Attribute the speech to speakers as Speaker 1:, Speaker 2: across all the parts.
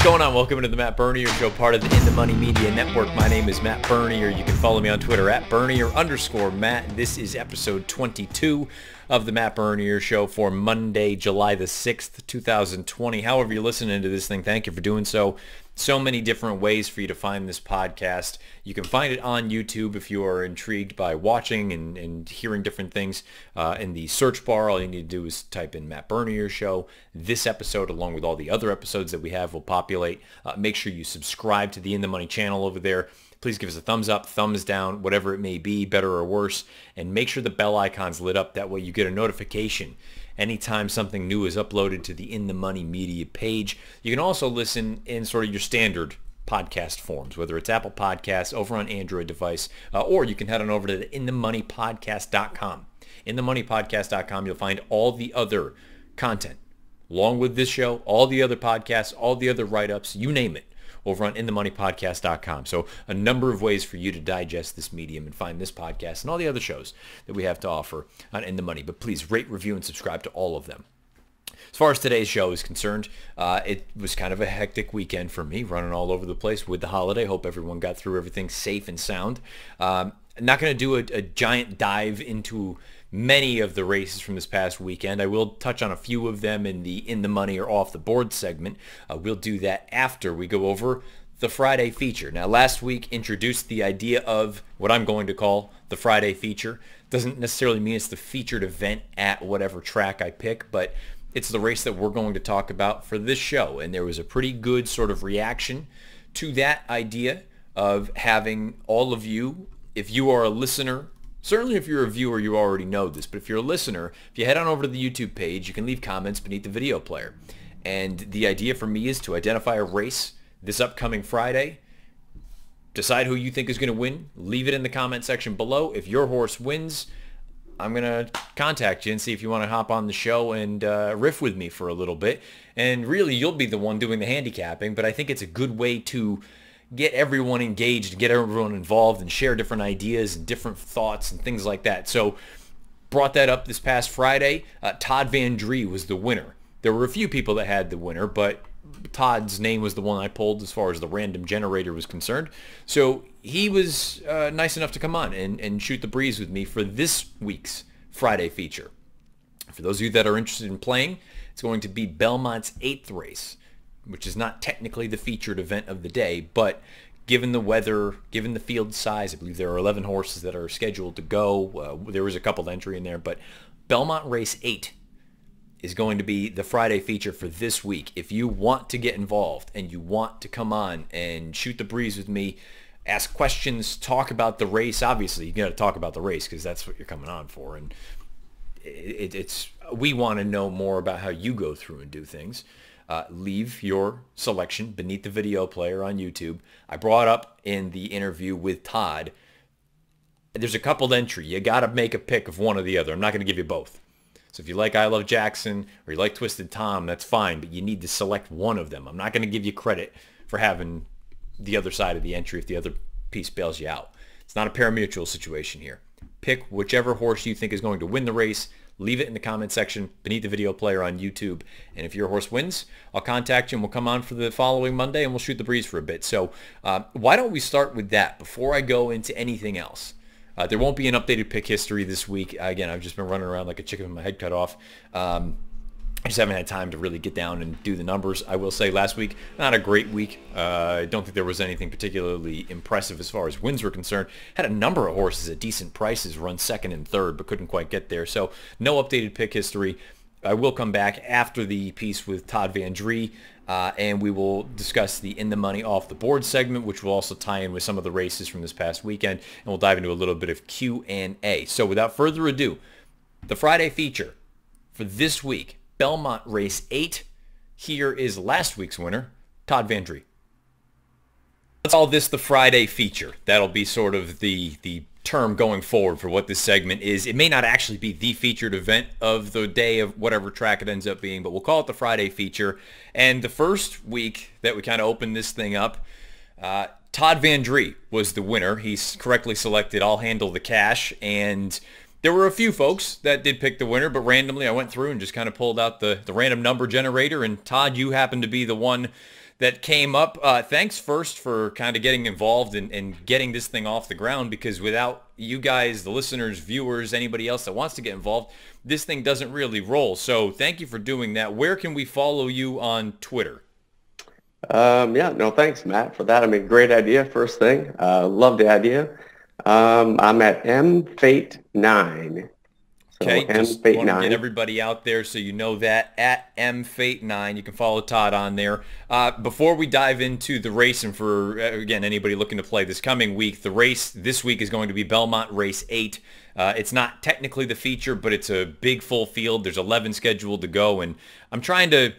Speaker 1: going on? Welcome to the Matt Bernier Show, part of the In the Money Media Network. My name is Matt Bernier. You can follow me on Twitter at Bernier_Matt. This is episode 22 of the Matt Bernier Show for Monday, July the 6th, 2020. However you're listening to this thing, thank you for doing so. So many different ways for you to find this podcast. You can find it on YouTube if you are intrigued by watching and hearing different things. In the search bar, all you need to do is type in Matt Bernier Show. This episode, along with all the other episodes that we have, will populate. Make sure you subscribe to the In the Money channel over there. Please give us a thumbs up, thumbs down, whatever it may be, better or worse. And make sure the bell icon's lit up. That way you get a notification anytime something new is uploaded to the In the Money Media page. You can also listen in sort of your standard podcast forms, whether it's Apple Podcasts, over on Android device, or you can head on over to the inthemoneypodcast.com. Inthemoneypodcast.com, you'll find all the other content, along with this show, all the other podcasts, all the other write-ups, you name it, over on inthemoneypodcast.com. So a number of ways for you to digest this medium and find this podcast and all the other shows that we have to offer on In the Money. But please rate, review, and subscribe to all of them. As far as today's show is concerned, it was kind of a hectic weekend for me, running all over the place with the holiday. Hope everyone got through everything safe and sound. I'm not going to do a giant dive into many of the races from this past weekend. I will touch on a few of them in the Money or Off the Board segment. We'll do that after we go over the Friday feature. Now, last week introduced the idea of what I'm going to call the Friday feature. Doesn't necessarily mean it's the featured event at whatever track I pick, but it's the race that we're going to talk about for this show. And there was a pretty good sort of reaction to that idea of having all of you, if you are a listener, certainly if you're a viewer, you already know this, but if you're a listener, if you head on over to the YouTube page, you can leave comments beneath the video player. And the idea for me is to identify a race this upcoming Friday, decide who you think is going to win, leave it in the comment section below. If your horse wins, I'm going to contact you and see if you want to hop on the show and riff with me for a little bit. And really, you'll be the one doing the handicapping, but I think it's a good way to get everyone engaged, get everyone involved, and share different ideas and different thoughts and things like that. So brought that up this past Friday. Todd Drie was the winner. There were a few people that had the winner, but Todd's name was the one I pulled as far as the random generator was concerned. So he was nice enough to come on and shoot the breeze with me for this week's Friday feature. For those of you that are interested in playing, it's going to be Belmont's 8th race, which is not technically the featured event of the day, but given the weather, given the field size, I believe there are 11 horses that are scheduled to go. There was a couple entry in there, but Belmont Race 8 is going to be the Friday feature for this week. If you want to get involved and you want to come on and shoot the breeze with me, ask questions, talk about the race, obviously you got to talk about the race because that's what you're coming on for, and we want to know more about how you go through and do things. Leave your selection beneath the video player on YouTube. I brought up in the interview with Todd, there's a coupled entry. You got to make a pick of one or the other. I'm not going to give you both. So if you like I Love Jackson or you like Twisted Tom, that's fine, but you need to select one of them. I'm not going to give you credit for having the other side of the entry if the other piece bails you out. It's not a pari-mutuel situation here. Pick whichever horse you think is going to win the race. Leave it in the comment section beneath the video player on YouTube. And if your horse wins, I'll contact you and we'll come on for the following Monday and we'll shoot the breeze for a bit. So why don't we start with that before I go into anything else? There won't be an updated pick history this week. Again, I've just been running around like a chicken with my head cut off. I just haven't had time to really get down and do the numbers. I will say last week, not a great week. I don't think there was anything particularly impressive as far as wins were concerned. Had a number of horses at decent prices run second and third, but couldn't quite get there. So no updated pick history. I will come back after the piece with Todd Drie, and we will discuss the In the Money Off the Board segment, which will also tie in with some of the races from this past weekend, and we'll dive into a little bit of Q&A. So without further ado, the Friday feature for this week, Belmont Race 8. Here is last week's winner, Todd Drie. Let's call this the Friday feature. That'll be sort of the term going forward for what this segment is. It may not actually be the featured event of the day of whatever track it ends up being, but we'll call it the Friday feature. And the first week that we kind of opened this thing up, Todd Drie was the winner. He's correctly selected I'll Handle the Cash, and there were a few folks that did pick the winner, but randomly I went through and just kind of pulled out the random number generator, and Todd, you happened to be the one that came up. Thanks first for kind of getting involved and getting this thing off the ground, because without you guys, the listeners, viewers, anybody else that wants to get involved, this thing doesn't really roll. So thank you for doing that. Where can we follow you on Twitter?
Speaker 2: Yeah, no, thanks, Matt, for that. I mean, great idea, first thing. Love the idea. I'm at mfate9. So
Speaker 1: Okay, just want to get
Speaker 2: mfate9.
Speaker 1: everybody out there so you know that, at mfate9. You can follow Todd on there. Before we dive into the race, and for, again, anybody looking to play this coming week, the race this week is going to be Belmont Race 8. It's not technically the feature, but it's a big full field. There's 11 scheduled to go, and I'm trying to...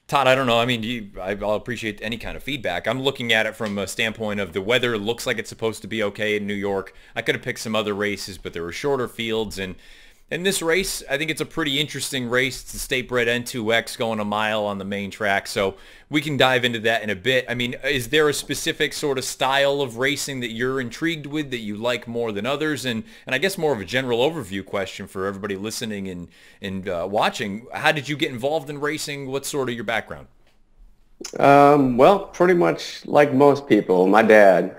Speaker 1: Todd, I don't know. I mean, I'll appreciate any kind of feedback. I'm looking at it from a standpoint of the weather looks like it's supposed to be okay in New York. I could have picked some other races, but there were shorter fields. And in this race, I think it's a pretty interesting race. It's a state-bred N2X going a mile on the main track. So we can dive into that in a bit. I mean, is there a specific sort of style of racing that you're intrigued with, that you like more than others? And I guess more of a general overview question for everybody listening and watching. How did you get involved in racing? What's sort of your background?
Speaker 2: Well, pretty much like most people, my dad.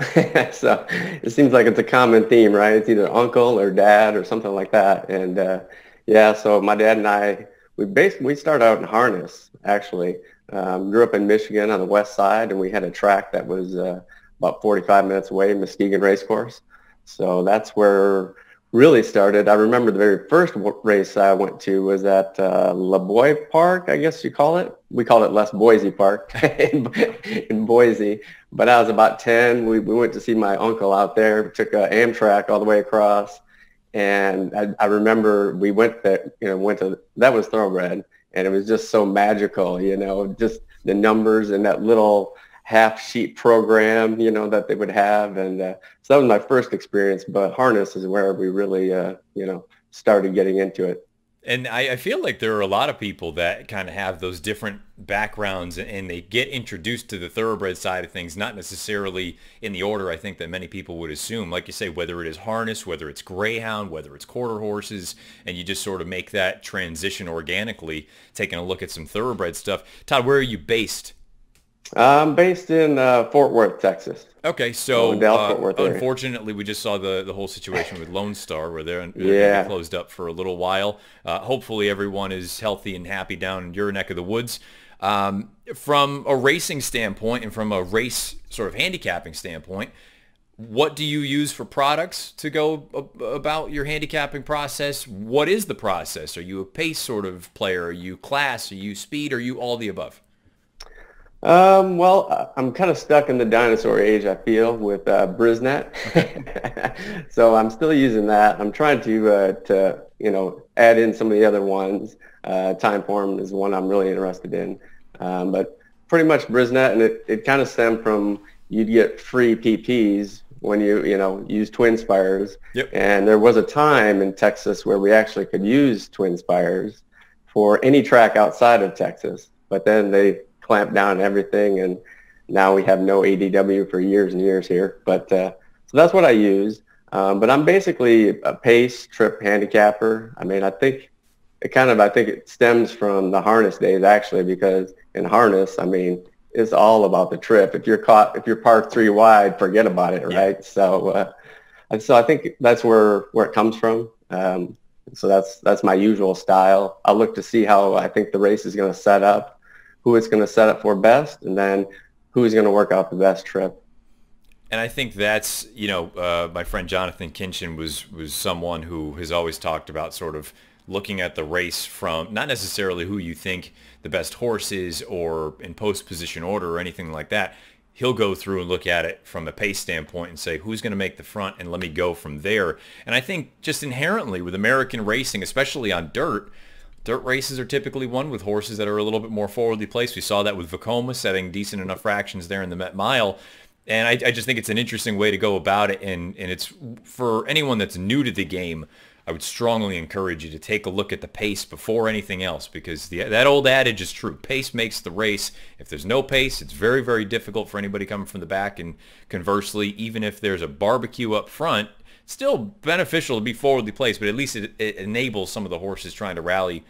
Speaker 2: So it seems like it's a common theme, right? It's either uncle or dad or something like that. And yeah, so my dad and I, we started out in harness, actually. Grew up in Michigan on the west side, and we had a track that was about 45 minutes away, Muskegon Racecourse. So that's where really started. I remember the very first race I went to was at La Park, I guess you call it. We call it Les Boise Park in Boise. But I was about 10. We went to see my uncle out there. We took an Amtrak all the way across. And I remember we went there, that was Thoroughbred. And it was just so magical, just the numbers and that little half sheet program, that they would have. And so that was my first experience, but harness is where we really, started getting into it.
Speaker 1: And I feel like there are a lot of people that kind of have those different backgrounds, and they get introduced to the thoroughbred side of things, not necessarily in the order I think that many people would assume. Like you say, whether it is harness, whether it's greyhound, whether it's quarter horses, and you just sort of make that transition organically, taking a look at some thoroughbred stuff. Todd, where are you based?
Speaker 2: I'm based in Fort Worth, Texas.
Speaker 1: Okay, so
Speaker 2: Fort Worth area.
Speaker 1: Unfortunately, we just saw the whole situation with Lone Star, where they're
Speaker 2: Yeah.
Speaker 1: closed up for a little while. Hopefully, everyone is healthy and happy down in your neck of the woods. From a racing standpoint and from a race sort of handicapping standpoint, what do you use for products to go about your handicapping process? What is the process? Are you a pace sort of player? Are you class? Are you speed? Are you all the above?
Speaker 2: Well, I'm kind of stuck in the dinosaur age, I feel, with Brisnet. So I'm still using that. I'm trying to add in some of the other ones. Timeform is one I'm really interested in. But pretty much Brisnet, and it kind of stemmed from you'd get free PPs when you use twin spires.
Speaker 1: Yep.
Speaker 2: And there was a time in Texas where we actually could use twin spires for any track outside of Texas. But then they clamped down on everything, and now we have no ADW for years and years here. But so that's what I use. But I'm basically a pace trip handicapper. I mean, I think it stems from the harness days, actually, because in harness, I mean, it's all about the trip. If you're parked 3 wide, forget about it, right? Yeah. So I think that's where it comes from. So that's my usual style. I look to see how I think the race is going to set up, who it's going to set up for best, and then who's going to work out the best trip.
Speaker 1: And I think that's, my friend Jonathan Kinchin was someone who has always talked about sort of looking at the race from not necessarily who you think the best horse is or in post position order or anything like that. He'll go through and look at it from a pace standpoint and say, who's going to make the front, and let me go from there. And I think just inherently with American racing, especially on dirt races are typically won with horses that are a little bit more forwardly placed. We saw that with Vekoma setting decent enough fractions there in the Met Mile. And I just think it's an interesting way to go about it. And it's for anyone that's new to the game, I would strongly encourage you to take a look at the pace before anything else, because that old adage is true. Pace makes the race. If there's no pace, it's very, very difficult for anybody coming from the back. And conversely, even if there's a barbecue up front, still beneficial to be forwardly placed, but at least it enables some of the horses trying to rally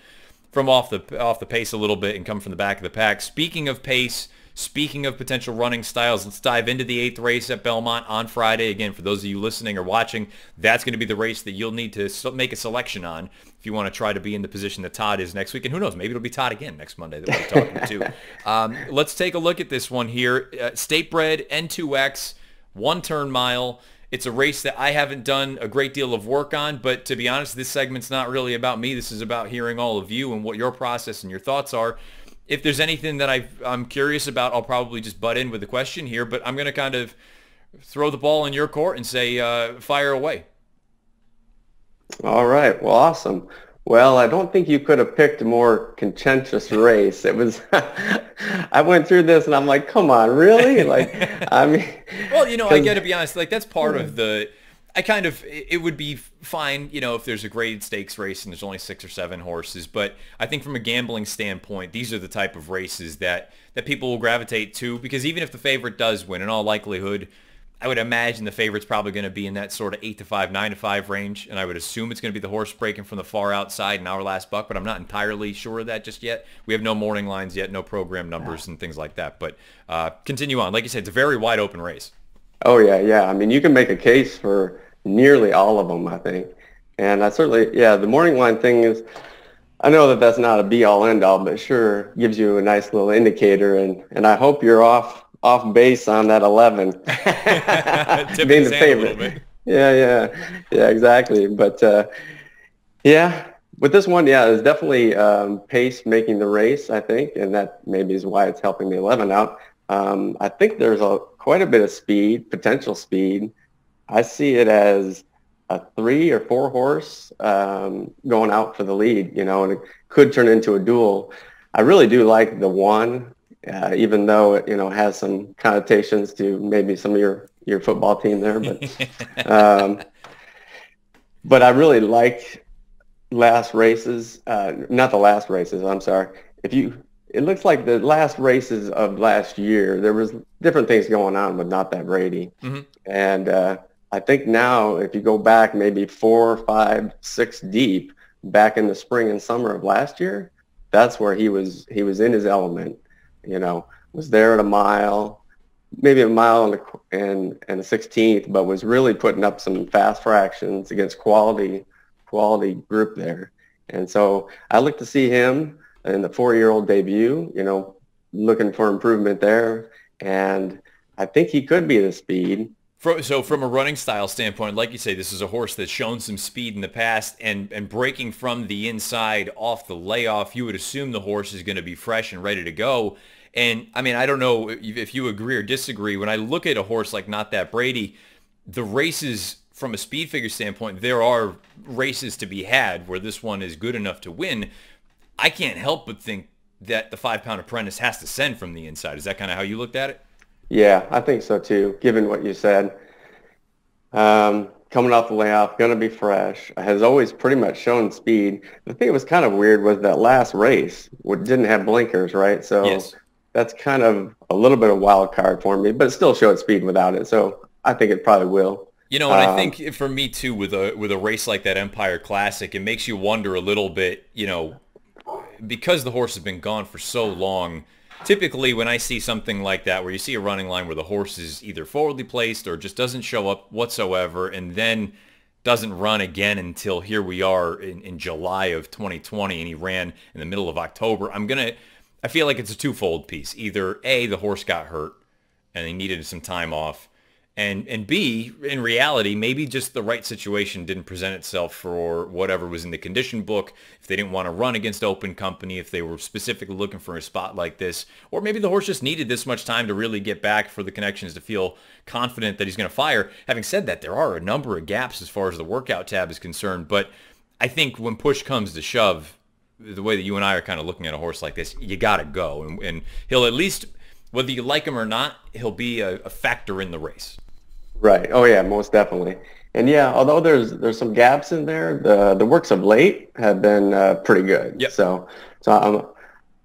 Speaker 1: from off the pace a little bit and come from the back of the pack. Speaking of pace, Speaking of potential running styles, let's dive into the 8th race at Belmont on Friday. Again, for those of you listening or watching, that's going to be the race that you'll need to make a selection on if you want to try to be in the position that Todd is next week. And who knows, maybe it'll be Todd again next Monday that we're talking to. Let's take a look at this one here. State bred N2X, 1-turn mile. It's a race that I haven't done a great deal of work on, but to be honest, this segment's not really about me. This is about hearing all of you and what your process and your thoughts are. If there's anything that I'm curious about, I'll probably just butt in with a question here, but I'm going to kind of throw the ball in your court and say, fire away.
Speaker 2: All right. Well, awesome. Well, I don't think you could have picked a more contentious race. It was, I went through this and I'm like, come on, really? Like, I mean.
Speaker 1: Well, I got to be honest, like that's part of it would be fine, if there's a graded stakes race and there's only 6 or 7 horses. But I think from a gambling standpoint, these are the type of races that people will gravitate to, because even if the favorite does win, in all likelihood, I would imagine the favorite's probably going to be in that sort of 8-5, 9-5 range. And I would assume it's going to be the horse breaking from the far outside in Our Last Buck, but I'm not entirely sure of that just yet. We have no morning lines yet, no program numbers and things like that. But continue on. Like you said, it's a very wide open race.
Speaker 2: Oh, yeah. I mean, you can make a case for nearly all of them, I think. And I certainly, the morning line thing is, I know that that's not a be-all, end-all, but sure gives you a nice little indicator. And I hope you're off base on that 11. Being the favorite. Yeah, exactly. But, with this one, it's definitely pace making the race, I think, and that maybe is why it's helping the 11 out. I think there's quite a bit of speed, potential speed. I see it as a 3 or 4 horse going out for the lead, and it could turn into a duel. I really do like the 1, even though it, has some connotations to maybe some of your football team there. But but I really like last races, not the last races, I'm sorry. It looks like the last races of last year, there was different things going on with Not That Brady. Mm-hmm. And I think now if you go back maybe 4, 5, 6 deep back in the spring and summer of last year, that's where he was in his element, was there at a mile, maybe a mile and a 16th, but was really putting up some fast fractions against quality group there. And so I look to see him in the 4-year-old debut, looking for improvement there. And I think he could be the speed.
Speaker 1: So from a running style standpoint, like you say, this is a horse that's shown some speed in the past, and breaking from the inside off the layoff, you would assume the horse is going to be fresh and ready to go. And, I mean, I don't know if you agree or disagree. When I look at a horse like Not That Brady, the races from a speed figure standpoint, there are races to be had where this one is good enough to win. I can't help but think that the 5-pound apprentice has to send from the inside. Is that kind of how you looked at it?
Speaker 2: Yeah, I think so too, given what you said. Coming off the layoff, going to be fresh, has always pretty much shown speed. The thing that was kind of weird was that last race didn't have blinkers, right? So yes. That's kind of a little bit of wild card for me, but it still showed speed without it. So I think it probably will.
Speaker 1: And I think for me too, with a race like that Empire Classic, it makes you wonder a little bit, because the horse has been gone for so long. Typically, when I see something like that, where you see a running line where the horse is either forwardly placed or just doesn't show up whatsoever, and then doesn't run again until here we are in July of 2020, and he ran in the middle of October, I feel like it's a twofold piece. Either A, the horse got hurt and he needed some time off, and B, in reality, maybe just the right situation didn't present itself for whatever was in the condition book. If they didn't want to run against open company, if they were specifically looking for a spot like this, or maybe the horse just needed this much time to really get back for the connections to feel confident that he's going to fire. Having said that, there are a number of gaps as far as the workout tab is concerned, but I think when push comes to shove, the way that you and I are kind of looking at a horse like this, you got to go. And he'll at least, whether you like him or not, he'll be a factor in the race.
Speaker 2: Right. Oh, yeah, most definitely. And, yeah, although there's some gaps in there, the works of late have been pretty good.
Speaker 1: Yep.
Speaker 2: So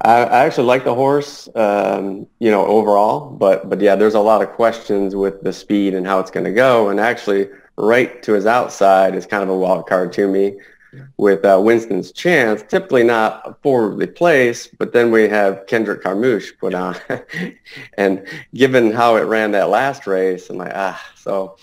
Speaker 2: I actually like the horse, overall. But, yeah, there's a lot of questions with the speed and how it's going to go. And actually, right to his outside is kind of a wild card to me. with Winston's Chance, typically not forwardly placed, but then we have Kendrick Carmouche put on. And given how it ran that last race, I'm like, so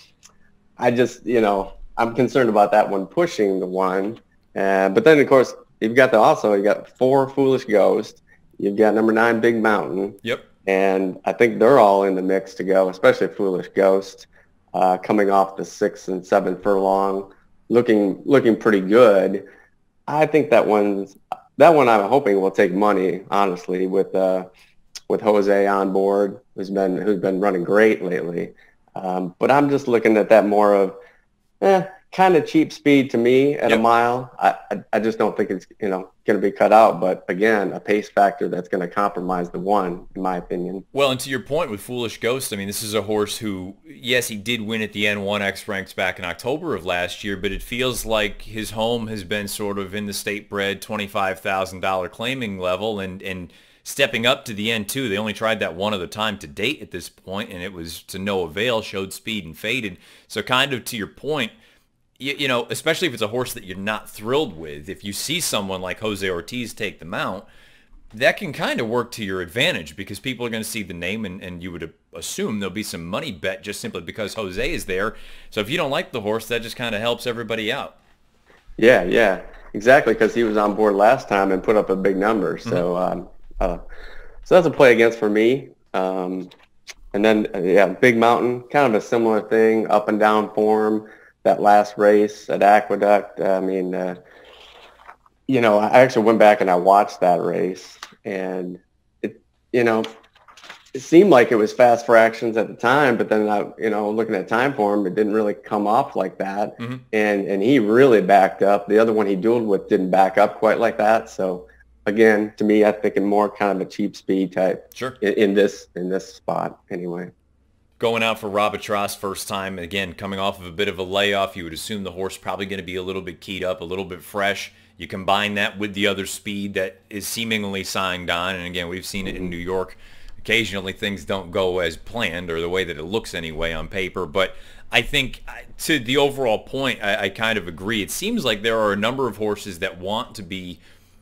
Speaker 2: I just, I'm concerned about that one pushing the one. But then, of course, you got 4 Foolish Ghost. You've got number 9, Big Mountain.
Speaker 1: Yep.
Speaker 2: And I think they're all in the mix to go, especially Foolish Ghost, coming off the 6th and 7th furlong, looking pretty good. I think that one I'm hoping will take money, honestly, with Jose on board, who's been running great lately. But I'm just looking at that more of kind of cheap speed to me at a mile. I just don't think it's going to be cut out. But again, a pace factor that's going to compromise the one, in my opinion.
Speaker 1: Well, and to your point with Foolish Ghost, I mean, this is a horse who, yes, he did win at the N1X ranks back in October of last year, but it feels like his home has been sort of in the state bred $25,000 claiming level, and stepping up to the N2. They only tried that one other time to date at this point, and it was to no avail, showed speed and faded. So kind of to your point, especially if it's a horse that you're not thrilled with, if you see someone like Jose Ortiz take the mount, that can kind of work to your advantage because people are going to see the name and you would assume there'll be some money bet just simply because Jose is there. So if you don't like the horse, that just kind of helps everybody out.
Speaker 2: Yeah, exactly, because he was on board last time and put up a big number. So so that's a play against for me. And then, Big Mountain, kind of a similar thing, up and down form. That last race at Aqueduct, I actually went back and I watched that race, and it seemed like it was fast fractions at the time, but then looking at time form, it didn't really come off like that, and he really backed up. The other one he dueled with didn't back up quite like that. So again, to me, I'm thinking more kind of a cheap speed type.
Speaker 1: Sure.
Speaker 2: In this spot anyway.
Speaker 1: Going out for Robitrass first time, again, coming off of a bit of a layoff, you would assume the horse probably going to be a little bit keyed up, a little bit fresh. You combine that with the other speed that is seemingly signed on, and again, we've seen it in New York. Occasionally things don't go as planned, or the way that it looks anyway on paper, but I think to the overall point, I kind of agree. It seems like there are a number of horses that want to be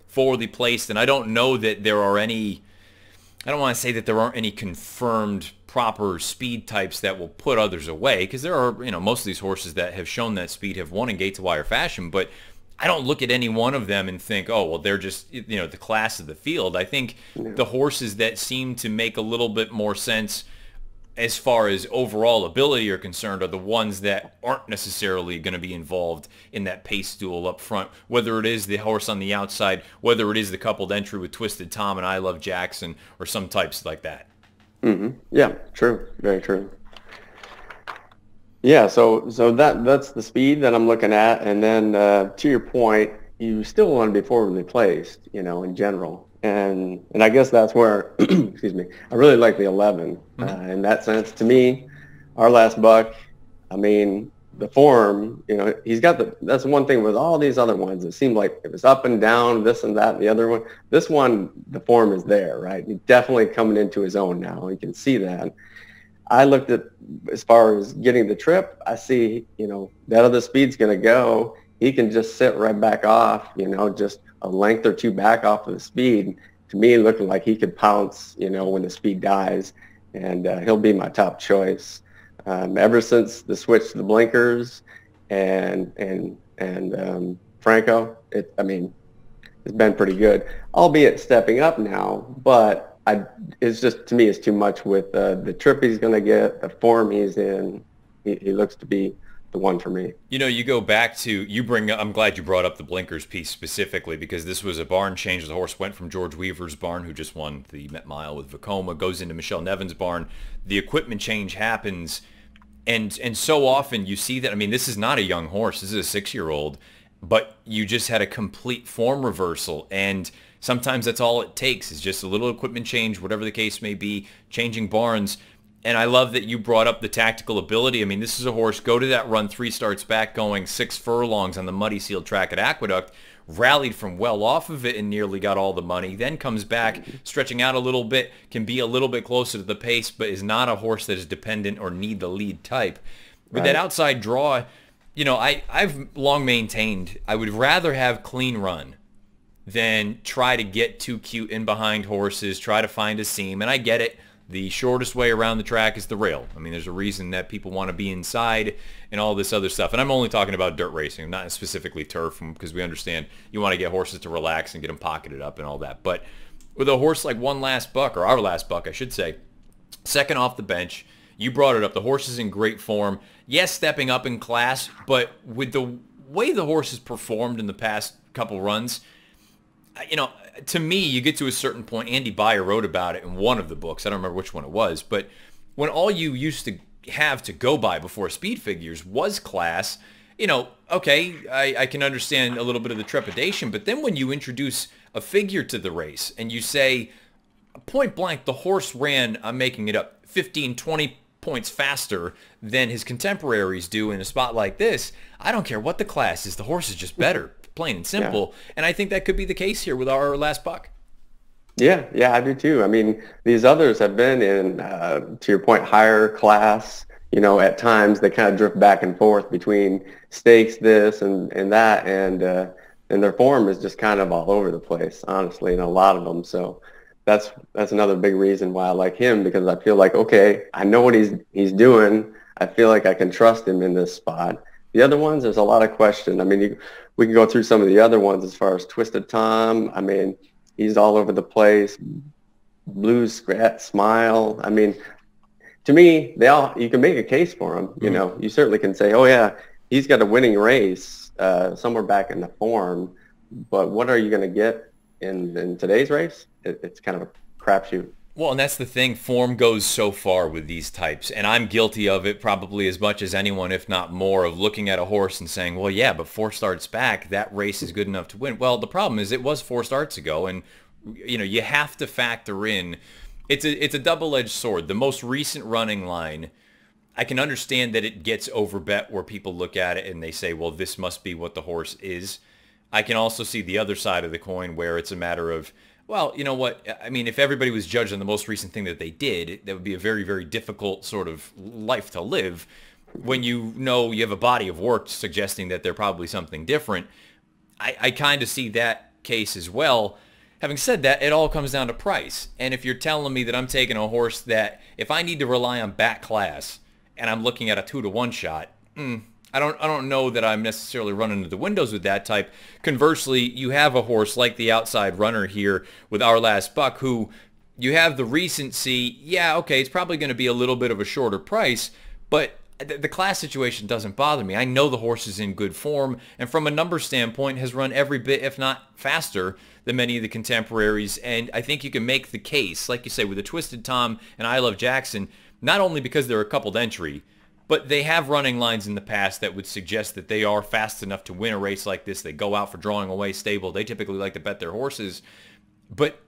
Speaker 1: forwardly placed, and I don't know that there are any, I don't want to say that there aren't any confirmed proper speed types that will put others away, because there are, most of these horses that have shown that speed have won in gate to wire fashion, but I don't look at any one of them and think, oh, well, they're just, the class of the field. I think the horses that seem to make a little bit more sense as far as overall ability are concerned are the ones that aren't necessarily going to be involved in that pace duel up front, whether it is the horse on the outside, whether it is the coupled entry with Twisted Tom and I Love Jackson, or some types like that.
Speaker 2: Yeah, true. Very true. Yeah, so that's the speed that I'm looking at. And then to your point, you still want to be forwardly placed, in general. And I guess that's where, excuse me, I really like the 11 in that sense. To me, our last buck, the form, he's got that's one thing with all these other ones. It seemed like it was up and down, this and that, and the other one. This one, the form is there, right? He's definitely coming into his own now. You can see that. I looked at, as far as getting the trip, I see, that other speed's going to go. He can just sit right back off, just a length or two back off of the speed. To me, looking like he could pounce, when the speed dies, and he'll be my top choice. Ever since the switch to the blinkers and Franco, it's been pretty good, albeit stepping up now. But it's just, to me, it's too much with the trip he's going to get, the form he's in. He looks to be the one for me.
Speaker 1: You go back to, I'm glad you brought up the blinkers piece specifically, because this was a barn change. The horse went from George Weaver's barn, who just won the Met Mile with Vekoma, goes into Michelle Nevin's barn. The equipment change happens, and so often you see that. This is not a young horse. This is a 6-year-old, but you just had a complete form reversal, and sometimes that's all it takes, is just a little equipment change, whatever the case may be, changing barns. And I love that you brought up the tactical ability. This is a horse, go to that run 3 starts back, going 6 furlongs on the muddy sealed track at Aqueduct, rallied from well off of it and nearly got all the money, then comes back, stretching out a little bit, can be a little bit closer to the pace, but is not a horse that is dependent or need the lead type. With that outside draw, I've long maintained I would rather have clean run than try to get too cute in behind horses, try to find a seam. And I get it. The shortest way around the track is the rail. I mean, there's a reason that people want to be inside and all this other stuff. And I'm only talking about dirt racing, not specifically turf, because we understand you want to get horses to relax and get them pocketed up and all that. But with a horse like One Last Buck, or Our Last Buck, I should say, second off the bench, you brought it up. The horse is in great form. Yes, stepping up in class, but with the way the horse has performed in the past couple runs, to me, you get to a certain point. Andy Beyer wrote about it in one of the books. I don't remember which one it was, but when all you used to have to go by before speed figures was class, okay, I can understand a little bit of the trepidation, but then when you introduce a figure to the race and you say, point blank, the horse ran, I'm making it up, 15, 20 points faster than his contemporaries do in a spot like this, I don't care what the class is, the horse is just better. Plain and simple. Yeah. And I think that could be the case here with Our Last Buck.
Speaker 2: Yeah, I do too. I mean, these others have been in, to your point, higher class. At times they kind of drift back and forth between stakes, this and that, and their form is just kind of all over the place, honestly, in a lot of them. So that's another big reason why I like him, because I feel like, okay, I know what he's doing. I feel like I can trust him in this spot. The other ones, there's a lot of question. I mean, we can go through some of the other ones as far as Twisted Tom. I mean, he's all over the place. Blue Scrat Smile. I mean, to me, you can make a case for him. You certainly can say, oh yeah, he's got a winning race somewhere back in the form. But what are you going to get in today's race? It's kind of a crapshoot.
Speaker 1: Well, and that's the thing. Form goes so far with these types, and I'm guilty of it probably as much as anyone, if not more, of looking at a horse and saying, well, yeah, but 4 starts back, that race is good enough to win. Well, the problem is it was 4 starts ago, and you have to factor in. It's a double-edged sword. The most recent running line, I can understand that it gets overbet where people look at it and they say, well, this must be what the horse is. I can also see the other side of the coin where it's a matter of, well, you know what? I mean, if everybody was judged on the most recent thing that they did, that would be a very, very difficult sort of life to live when you have a body of work suggesting that they're probably something different. I kind of see that case as well. Having said that, it all comes down to price. And if you're telling me that I'm taking a horse that if I need to rely on back class and I'm looking at a 2-to-1 shot, I don't know that I'm necessarily running to the windows with that type. Conversely, you have a horse like the outside runner here with Our Last Buck, who you have the recency. Yeah, okay, it's probably going to be a little bit of a shorter price, but the class situation doesn't bother me. I know the horse is in good form, and from a number standpoint has run every bit, if not faster, than many of the contemporaries. And I think you can make the case, like you say, with the Twisted Tom and I Love Jackson, not only because they're a coupled entry, but they have running lines in the past that would suggest that they are fast enough to win a race like this. They go out for drawing away stable. They typically like to bet their horses. But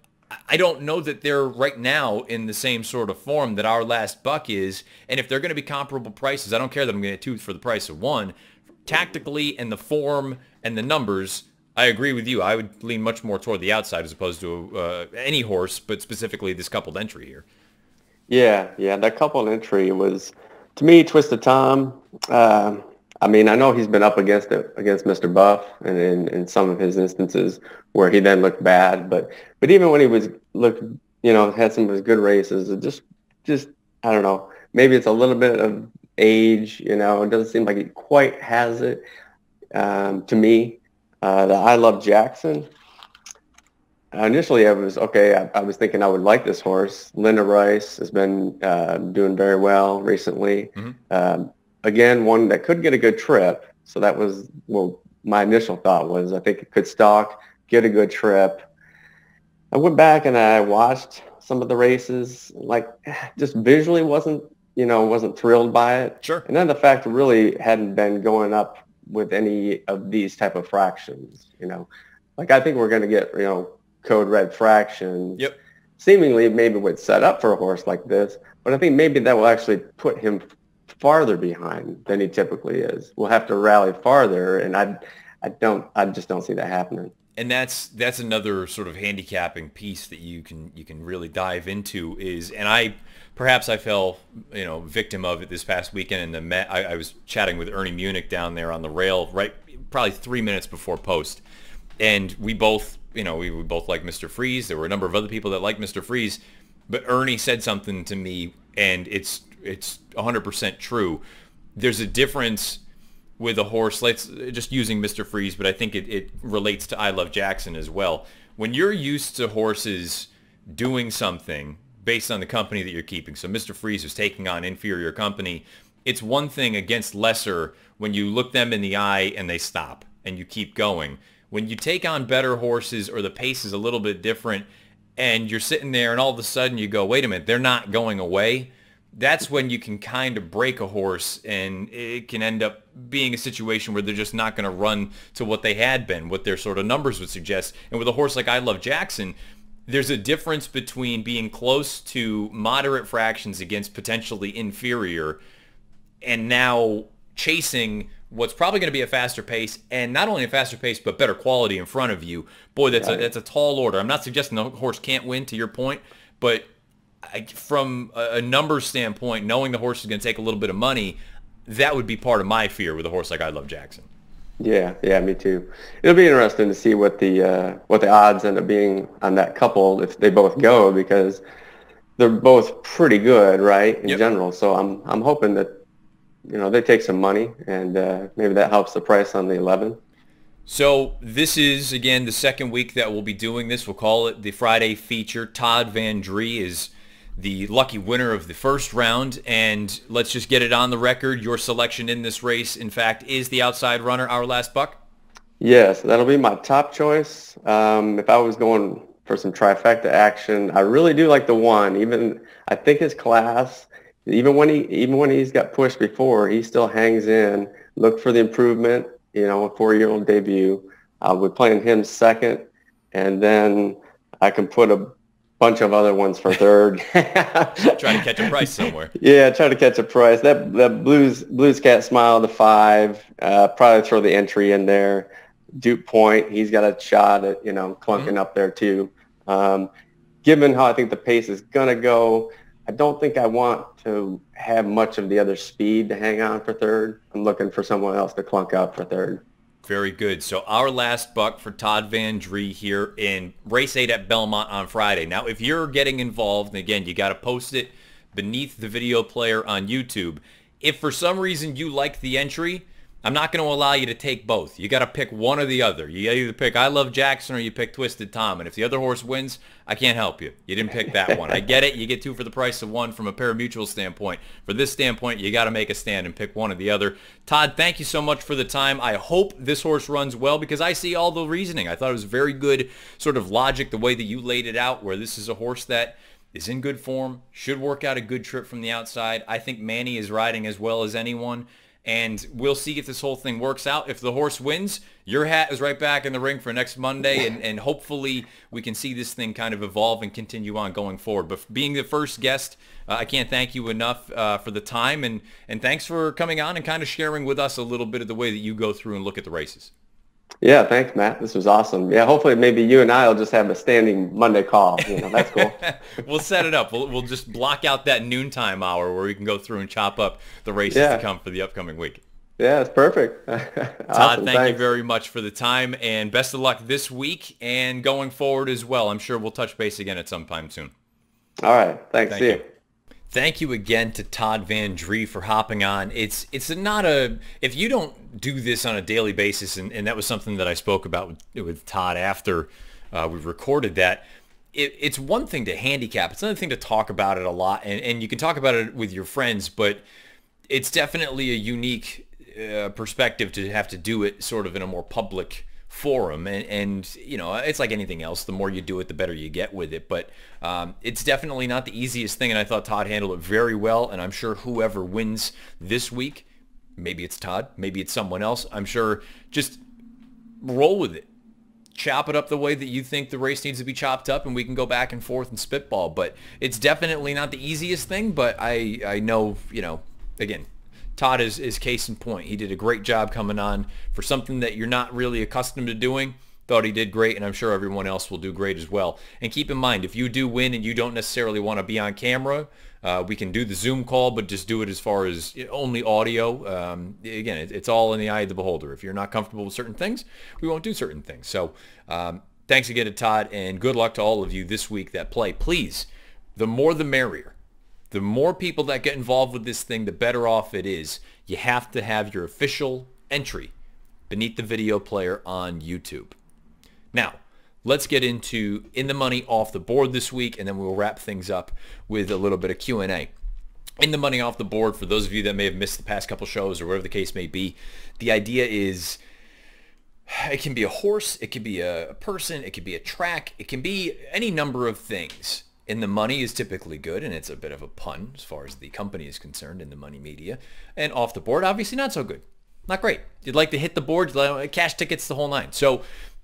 Speaker 1: I don't know that they're right now in the same sort of form that Our Last Buck is. And if they're going to be comparable prices, I don't care that I'm going to get 2 for the price of 1. Tactically and the form and the numbers, I agree with you. I would lean much more toward the outside as opposed to any horse, but specifically this coupled entry here.
Speaker 2: Yeah, that coupled entry was, to me, Twisted Tom. I mean, I know he's been up against Mr. Buff, and in some of his instances where he then looked bad. But even when he had some of his good races, it just I don't know. Maybe it's a little bit of age. It doesn't seem like he quite has it. To me, the I Love Jackson. Initially, I was okay. I was thinking I would like this horse. Linda Rice has been doing very well recently. Mm-hmm. Again, one that could get a good trip. So that was, my initial thought was I think it could stalk, get a good trip. I went back and I watched some of the races. Just visually wasn't thrilled by it.
Speaker 1: Sure.
Speaker 2: And then the fact really hadn't been going up with any of these type of fractions. I think we're going to get code red fractions.
Speaker 1: Yep.
Speaker 2: Seemingly maybe would set up for a horse like this, but I think maybe that will actually put him farther behind than he typically is. We'll have to rally farther, and I just don't see that happening.
Speaker 1: And that's another sort of handicapping piece that you can really dive into is, and perhaps I fell victim of it this past weekend. And I was chatting with Ernie Munich down there on the rail right probably 3 minutes before post, and we both we both like Mr. Freeze. There were a number of other people that like Mr. Freeze, but Ernie said something to me, and it's 100% true. There's a difference with a horse, let's just using Mr. Freeze, but I think it relates to I Love Jackson as well. When you're used to horses doing something based on the company that you're keeping, so Mr. Freeze is taking on inferior company, it's one thing against lesser when you look them in the eye and they stop and you keep going. When you take on better horses or the pace is a little bit different and you're sitting there and all of a sudden you go, wait a minute, they're not going away. That's when you can kind of break a horse, and it can end up being a situation where they're just not going to run to what they had been, what their sort of numbers would suggest. And with a horse like I Love Jackson, there's a difference between being close to moderate fractions against potentially inferior and now chasing what's probably going to be a faster pace, and not only a faster pace, but better quality in front of you. Boy, that's a tall order. I'm not suggesting the horse can't win, to your point, but from a numbers standpoint, knowing the horse is going to take a little bit of money, that would be part of my fear with a horse like I Love Jackson.
Speaker 2: Yeah, me too. It'll be interesting to see what the odds end up being on that couple if they both go, because they're both pretty good, right, in general. So I'm hoping that they take some money, and maybe that helps the price on the 11.
Speaker 1: So this is, again, the second week that we'll be doing this. We'll call it the Friday feature. Todd Van Drie is the lucky winner of the first round, and let's just get it on the record. Your selection in this race, in fact, is the outside runner, Our Last Buck?
Speaker 2: Yes, that'll be my top choice. If I was going for some trifecta action, I really do like the one. Even I think his class, even when he's got pushed before, he still hangs in. Look for the improvement. A 4-year-old debut. I would play him second, and then I can put a bunch of other ones for third.
Speaker 1: Try to catch a price somewhere.
Speaker 2: Yeah, try to catch a price. That Blues Cat Smile, the 5. Probably throw the entry in there. Duke Point, he's got a shot at clunking up there too. Given how I think the pace is gonna go, I don't think I want to have much of the other speed to hang on for third. I'm looking for someone else to clunk up for third.
Speaker 1: Very good. So Our Last Buck for Todd Van Drie here in Race 8 at Belmont on Friday. Now, if you're getting involved, and again, you got to post it beneath the video player on YouTube. If for some reason you like the entry, I'm not going to allow you to take both. You got to pick one or the other. You either pick I Love Jackson or you pick Twisted Tom. And if the other horse wins, I can't help you. You didn't pick that one. I get it. You get 2 for the price of 1 from a pari-mutuel standpoint. For this standpoint, you got to make a stand and pick one or the other. Todd, thank you so much for the time. I hope this horse runs well, because I see all the reasoning. I thought it was very good sort of logic, the way that you laid it out, where this is a horse that is in good form, should work out a good trip from the outside. I think Manny is riding as well as anyone. And we'll see if this whole thing works out. If the horse wins, your hat is right back in the ring for next Monday, and hopefully we can see this thing kind of evolve and continue on going forward. But being the first guest, I can't thank you enough for the time, and thanks for coming on and kind of sharing with us a little bit of the way that you go through and look at the races.
Speaker 2: Yeah, thanks, Matt. This was awesome. Yeah, hopefully maybe you and I will just have a standing Monday call. That's cool.
Speaker 1: We'll set it up. We'll just block out that noontime hour where we can go through and chop up the races to come for the upcoming week.
Speaker 2: Yeah, it's perfect.
Speaker 1: Todd, thank you very much for the time, and best of luck this week and going forward as well. I'm sure we'll touch base again at some time soon.
Speaker 2: All right. Thanks. See you.
Speaker 1: Thank you again to Todd Van Drie for hopping on. It's not a, if you don't do this on a daily basis, and that was something that I spoke about with Todd after we recorded that, it's one thing to handicap. It's another thing to talk about it a lot, and you can talk about it with your friends, but it's definitely a unique perspective to have to do it sort of in a more public forum, and it's like anything else. The more you do it, the better you get with it, but it's definitely not the easiest thing, and I thought Todd handled it very well, and I'm sure whoever wins this week, maybe it's Todd, maybe it's someone else, I'm sure, just roll with it. Chop it up the way that you think the race needs to be chopped up, and we can go back and forth and spitball. But it's definitely not the easiest thing, but I know, again, Todd is case in point. He did a great job coming on for something that you're not really accustomed to doing. Thought he did great, and I'm sure everyone else will do great as well. And keep in mind, if you do win and you don't necessarily want to be on camera, we can do the Zoom call, but just do it as far as only audio. Again, it's all in the eye of the beholder. If you're not comfortable with certain things, we won't do certain things. So thanks again to Todd, and good luck to all of you this week that play. Please, the more the merrier. The more people that get involved with this thing, the better off it is. You have to have your official entry beneath the video player on YouTube. Now, let's get into In the Money Off the Board this week, and then we'll wrap things up with a little bit of Q&A. In the Money Off the Board, for those of you that may have missed the past couple shows or whatever the case may be, the idea is it can be a horse, it can be a person, it can be a track, it can be any number of things. In the Money is typically good, and it's a bit of a pun as far as the company is concerned, In the Money Media. And Off the Board, obviously not so good. Not great. You'd like to hit the board, you'd like cash tickets, the whole nine. So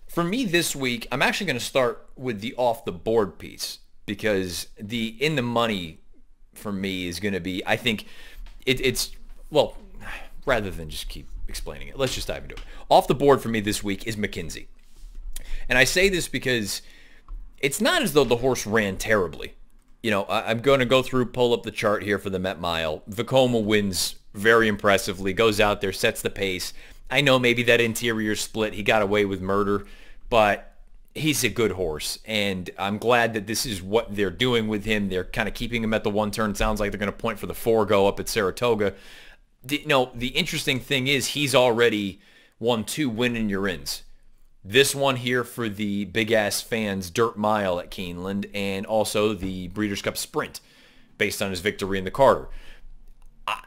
Speaker 1: for me this week, I'm actually going to start with the off the board piece, because the In the Money for me is going to be, I think it's, well, rather than just keep explaining it, let's just dive into it. Off the board for me this week is McKinsey. And I say this because it's not as though the horse ran terribly. You know, I'm going to go through, pull up the chart here for the Met Mile. Vekoma wins very impressively, goes out there, sets the pace. I know maybe that interior split, he got away with murder, but he's a good horse, and I'm glad that this is what they're doing with him. They're kind of keeping him at the one turn. Sounds like they're going to point for the 4-go up at Saratoga. The interesting thing is he's already won 2 win-in-your-ins. This one here for the big-ass fans, Dirt Mile at Keeneland, and also the Breeders' Cup Sprint, based on his victory in the Carter.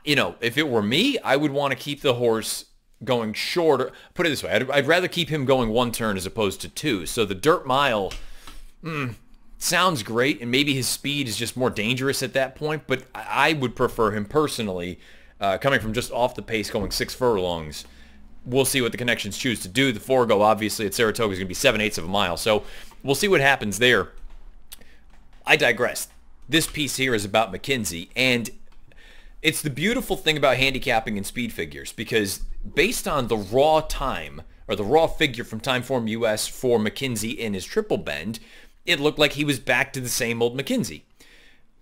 Speaker 1: If it were me, I would want to keep the horse going shorter. Put it this way, I'd rather keep him going 1 turn as opposed to 2. So the Dirt Mile sounds great, and maybe his speed is just more dangerous at that point, but I would prefer him personally, coming from just off the pace, going 6 furlongs. We'll see what the connections choose to do. The 4-go, obviously, at Saratoga is going to be 7/8 of a mile, so we'll see what happens there. I digress. This piece here is about McKinsey, and it's the beautiful thing about handicapping and speed figures, because based on the raw time, or the raw figure from Timeform US for McKinsey in his triple bend, it looked like he was back to the same old McKinsey.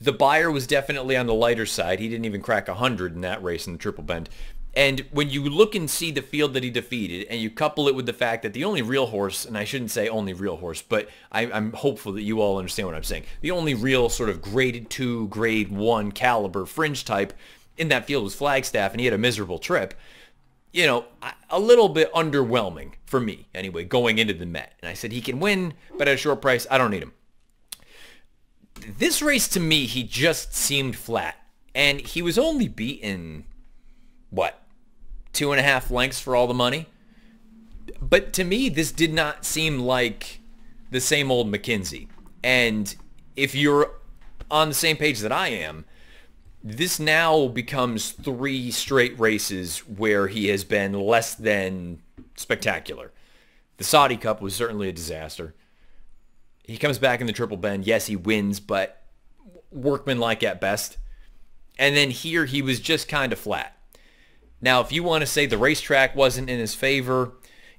Speaker 1: The buyer was definitely on the lighter side. He didn't even crack 100 in that race in the triple bend. And when you look and see the field that he defeated, and you couple it with the fact that the only real horse, and I shouldn't say only real horse, but I'm hopeful that you all understand what I'm saying, the only real sort of grade 2, grade 1 caliber fringe type in that field was Flagstaff, and he had a miserable trip. A little bit underwhelming for me, anyway, going into the Met. And I said, he can win, but at a short price, I don't need him. This race, to me, he just seemed flat. And he was only beaten, 2.5 lengths for all the money? But to me, this did not seem like the same old McKinsey. And if you're on the same page that I am, this now becomes 3 straight races where he has been less than spectacular. The Saudi Cup was certainly a disaster. He comes back in the triple bend. Yes, he wins, but workmanlike at best. And then here he was just kind of flat. Now, if you want to say the racetrack wasn't in his favor,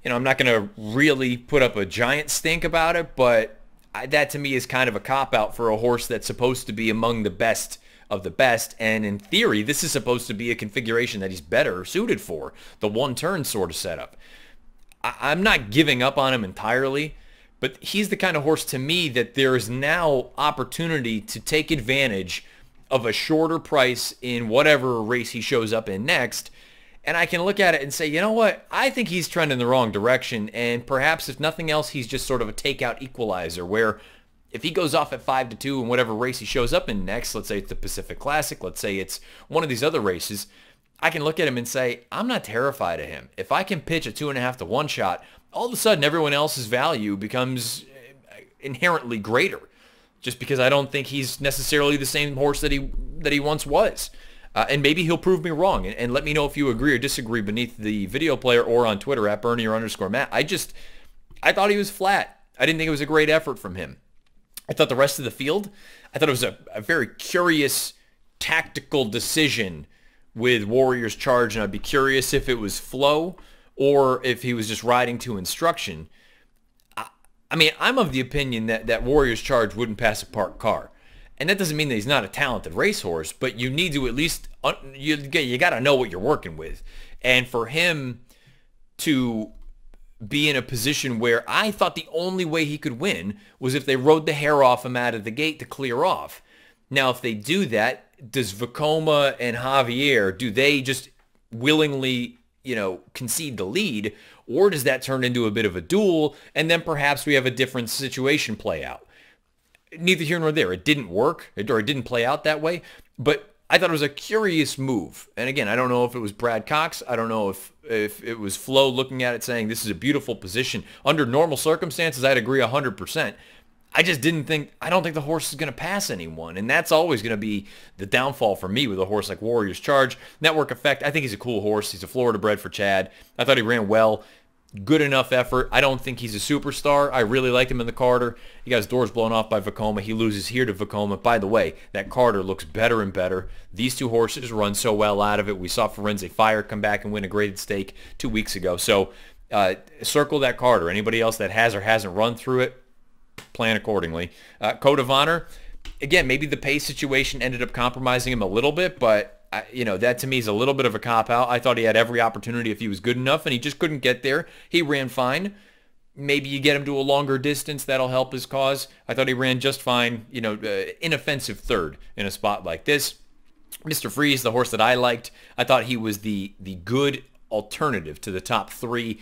Speaker 1: I'm not going to really put up a giant stink about it, but that to me is kind of a cop-out for a horse that's supposed to be among the best of the best, and in theory, this is supposed to be a configuration that he's better suited for, the 1-turn sort of setup. I'm not giving up on him entirely, but he's the kind of horse to me that there is now opportunity to take advantage of a shorter price in whatever race he shows up in next, and I can look at it and say, you know what, I think he's trending the wrong direction, and perhaps if nothing else, he's just sort of a takeout equalizer, where if he goes off at 5-2 in whatever race he shows up in next, let's say it's the Pacific Classic, let's say it's one of these other races, I can look at him and say, I'm not terrified of him. If I can pitch a 2.5 to 1 shot, all of a sudden everyone else's value becomes inherently greater, just because I don't think he's necessarily the same horse that he once was. And maybe he'll prove me wrong. And let me know if you agree or disagree beneath the video player or on Twitter at Bernier_Matt. I thought he was flat. I didn't think it was a great effort from him. I thought the rest of the field, I thought it was a very curious tactical decision with Warriors Charge, and I'd be curious if it was flow or if he was just riding to instruction. I mean, I'm of the opinion that Warriors Charge wouldn't pass a parked car. And that doesn't mean that he's not a talented racehorse, but you need to at least, you got to know what you're working with. And for him to be in a position where I thought the only way he could win was if they rode the hair off him out of the gate to clear off. Now, if they do that, does Vekoma and Javier, do they just willingly, concede the lead, or does that turn into a bit of a duel, and then perhaps we have a different situation play out? Neither here nor there. It didn't work, or it didn't play out that way, but I thought it was a curious move. And again, I don't know if it was Brad Cox. I don't know if it was Flo looking at it saying this is a beautiful position. Under normal circumstances, I'd agree 100%. I just I don't think the horse is going to pass anyone. And that's always going to be the downfall for me with a horse like Warriors Charge. Network Effect, I think he's a cool horse. He's a Florida bred for Chad. I thought he ran well. Good enough effort. I don't think he's a superstar. I really liked him in the Carter. He got his doors blown off by Vekoma. He loses here to Vekoma. By the way, that Carter looks better and better. These two horses run so well out of it. We saw Firenze Fire come back and win a graded stake 2 weeks ago. So circle that Carter. Anybody else that has or hasn't run through it, plan accordingly. Code of Honor, again, maybe the pace situation ended up compromising him a little bit, but that to me is a little bit of a cop-out. I thought he had every opportunity if he was good enough, and he just couldn't get there. He ran fine. Maybe you get him to a longer distance. That'll help his cause. I thought he ran just fine, inoffensive third in a spot like this. Mr. Freeze, the horse that I liked, I thought he was the good alternative to the top three,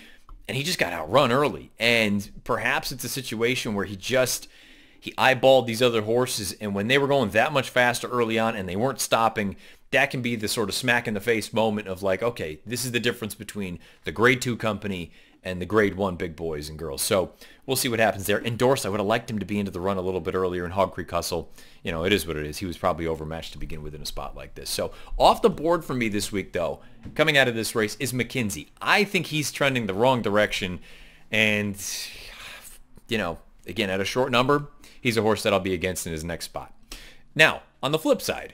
Speaker 1: and he just got outrun early. And perhaps it's a situation where he eyeballed these other horses, and when they were going that much faster early on and they weren't stopping, that can be the sort of smack in the face moment of like, okay, this is the difference between the grade 2 company and the grade 1 big boys and girls. So we'll see what happens there. Endorse, I would have liked him to be into the run a little bit earlier in Hog Creek Hustle. It is what it is. He was probably overmatched to begin with in a spot like this. So off the board for me this week, though, coming out of this race is McKinsey. I think he's trending the wrong direction. And, again, at a short number, he's a horse that I'll be against in his next spot. Now, on the flip side,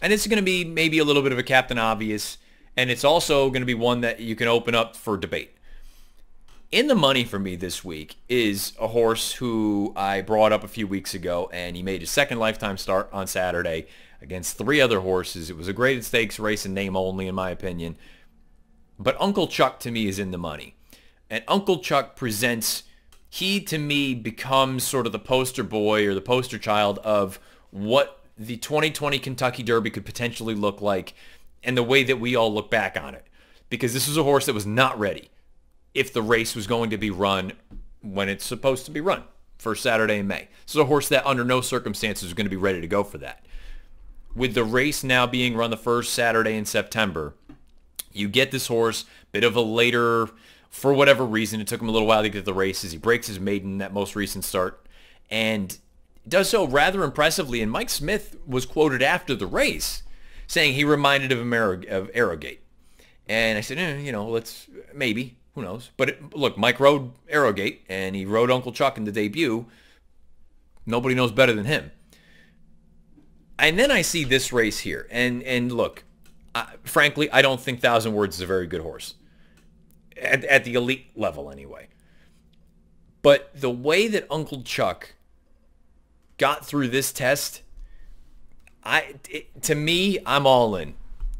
Speaker 1: and it's going to be maybe a little bit of a Captain Obvious, and it's also going to be one that you can open up for debate. In the money for me this week is a horse who I brought up a few weeks ago, and he made his second lifetime start on Saturday against 3 other horses. It was a graded stakes race in name only, in my opinion. But Uncle Chuck, to me, is in the money. And Uncle Chuck he, to me, becomes sort of the poster boy or the poster child of what the 2020 Kentucky Derby could potentially look like and the way that we all look back on it. Because this was a horse that was not ready if the race was going to be run when it's supposed to be run, first Saturday in May. This is a horse that under no circumstances is going to be ready to go for that. With the race now being run the first Saturday in September, you get this horse, bit of a later, for whatever reason, it took him a little while to get to the races. He breaks his maiden in that most recent start and does so rather impressively. And Mike Smith was quoted after the race saying he reminded him of Arrogate. And I said, let's maybe. Who knows? But look, Mike rode Arrogate, and he rode Uncle Chuck in the debut. Nobody knows better than him. And then I see this race here. And look, frankly, I don't think Thousand Words is a very good horse. At the elite level, anyway. But the way that Uncle Chuck got through this test, to me, I'm all in.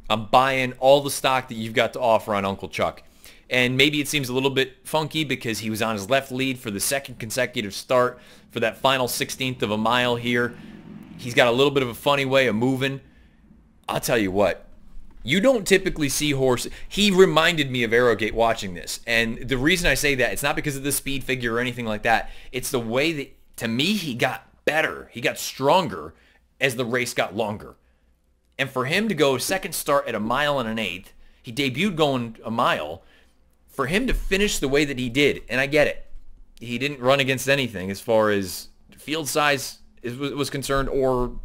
Speaker 1: I'm buying all the stock that you've got to offer on Uncle Chuck. And maybe it seems a little bit funky because he was on his left lead for the second consecutive start for that final 16th of a mile here. He's got a little bit of a funny way of moving. I'll tell you what. You don't typically see horses. He reminded me of Arrogate watching this. And the reason I say that, it's not because of the speed figure or anything like that. It's the way that, to me, he got better. He got stronger as the race got longer. And for him to go second start at 1 1/8 miles, he debuted going a mile. For him to finish the way that he did, and I get it, he didn't run against anything as far as field size was concerned or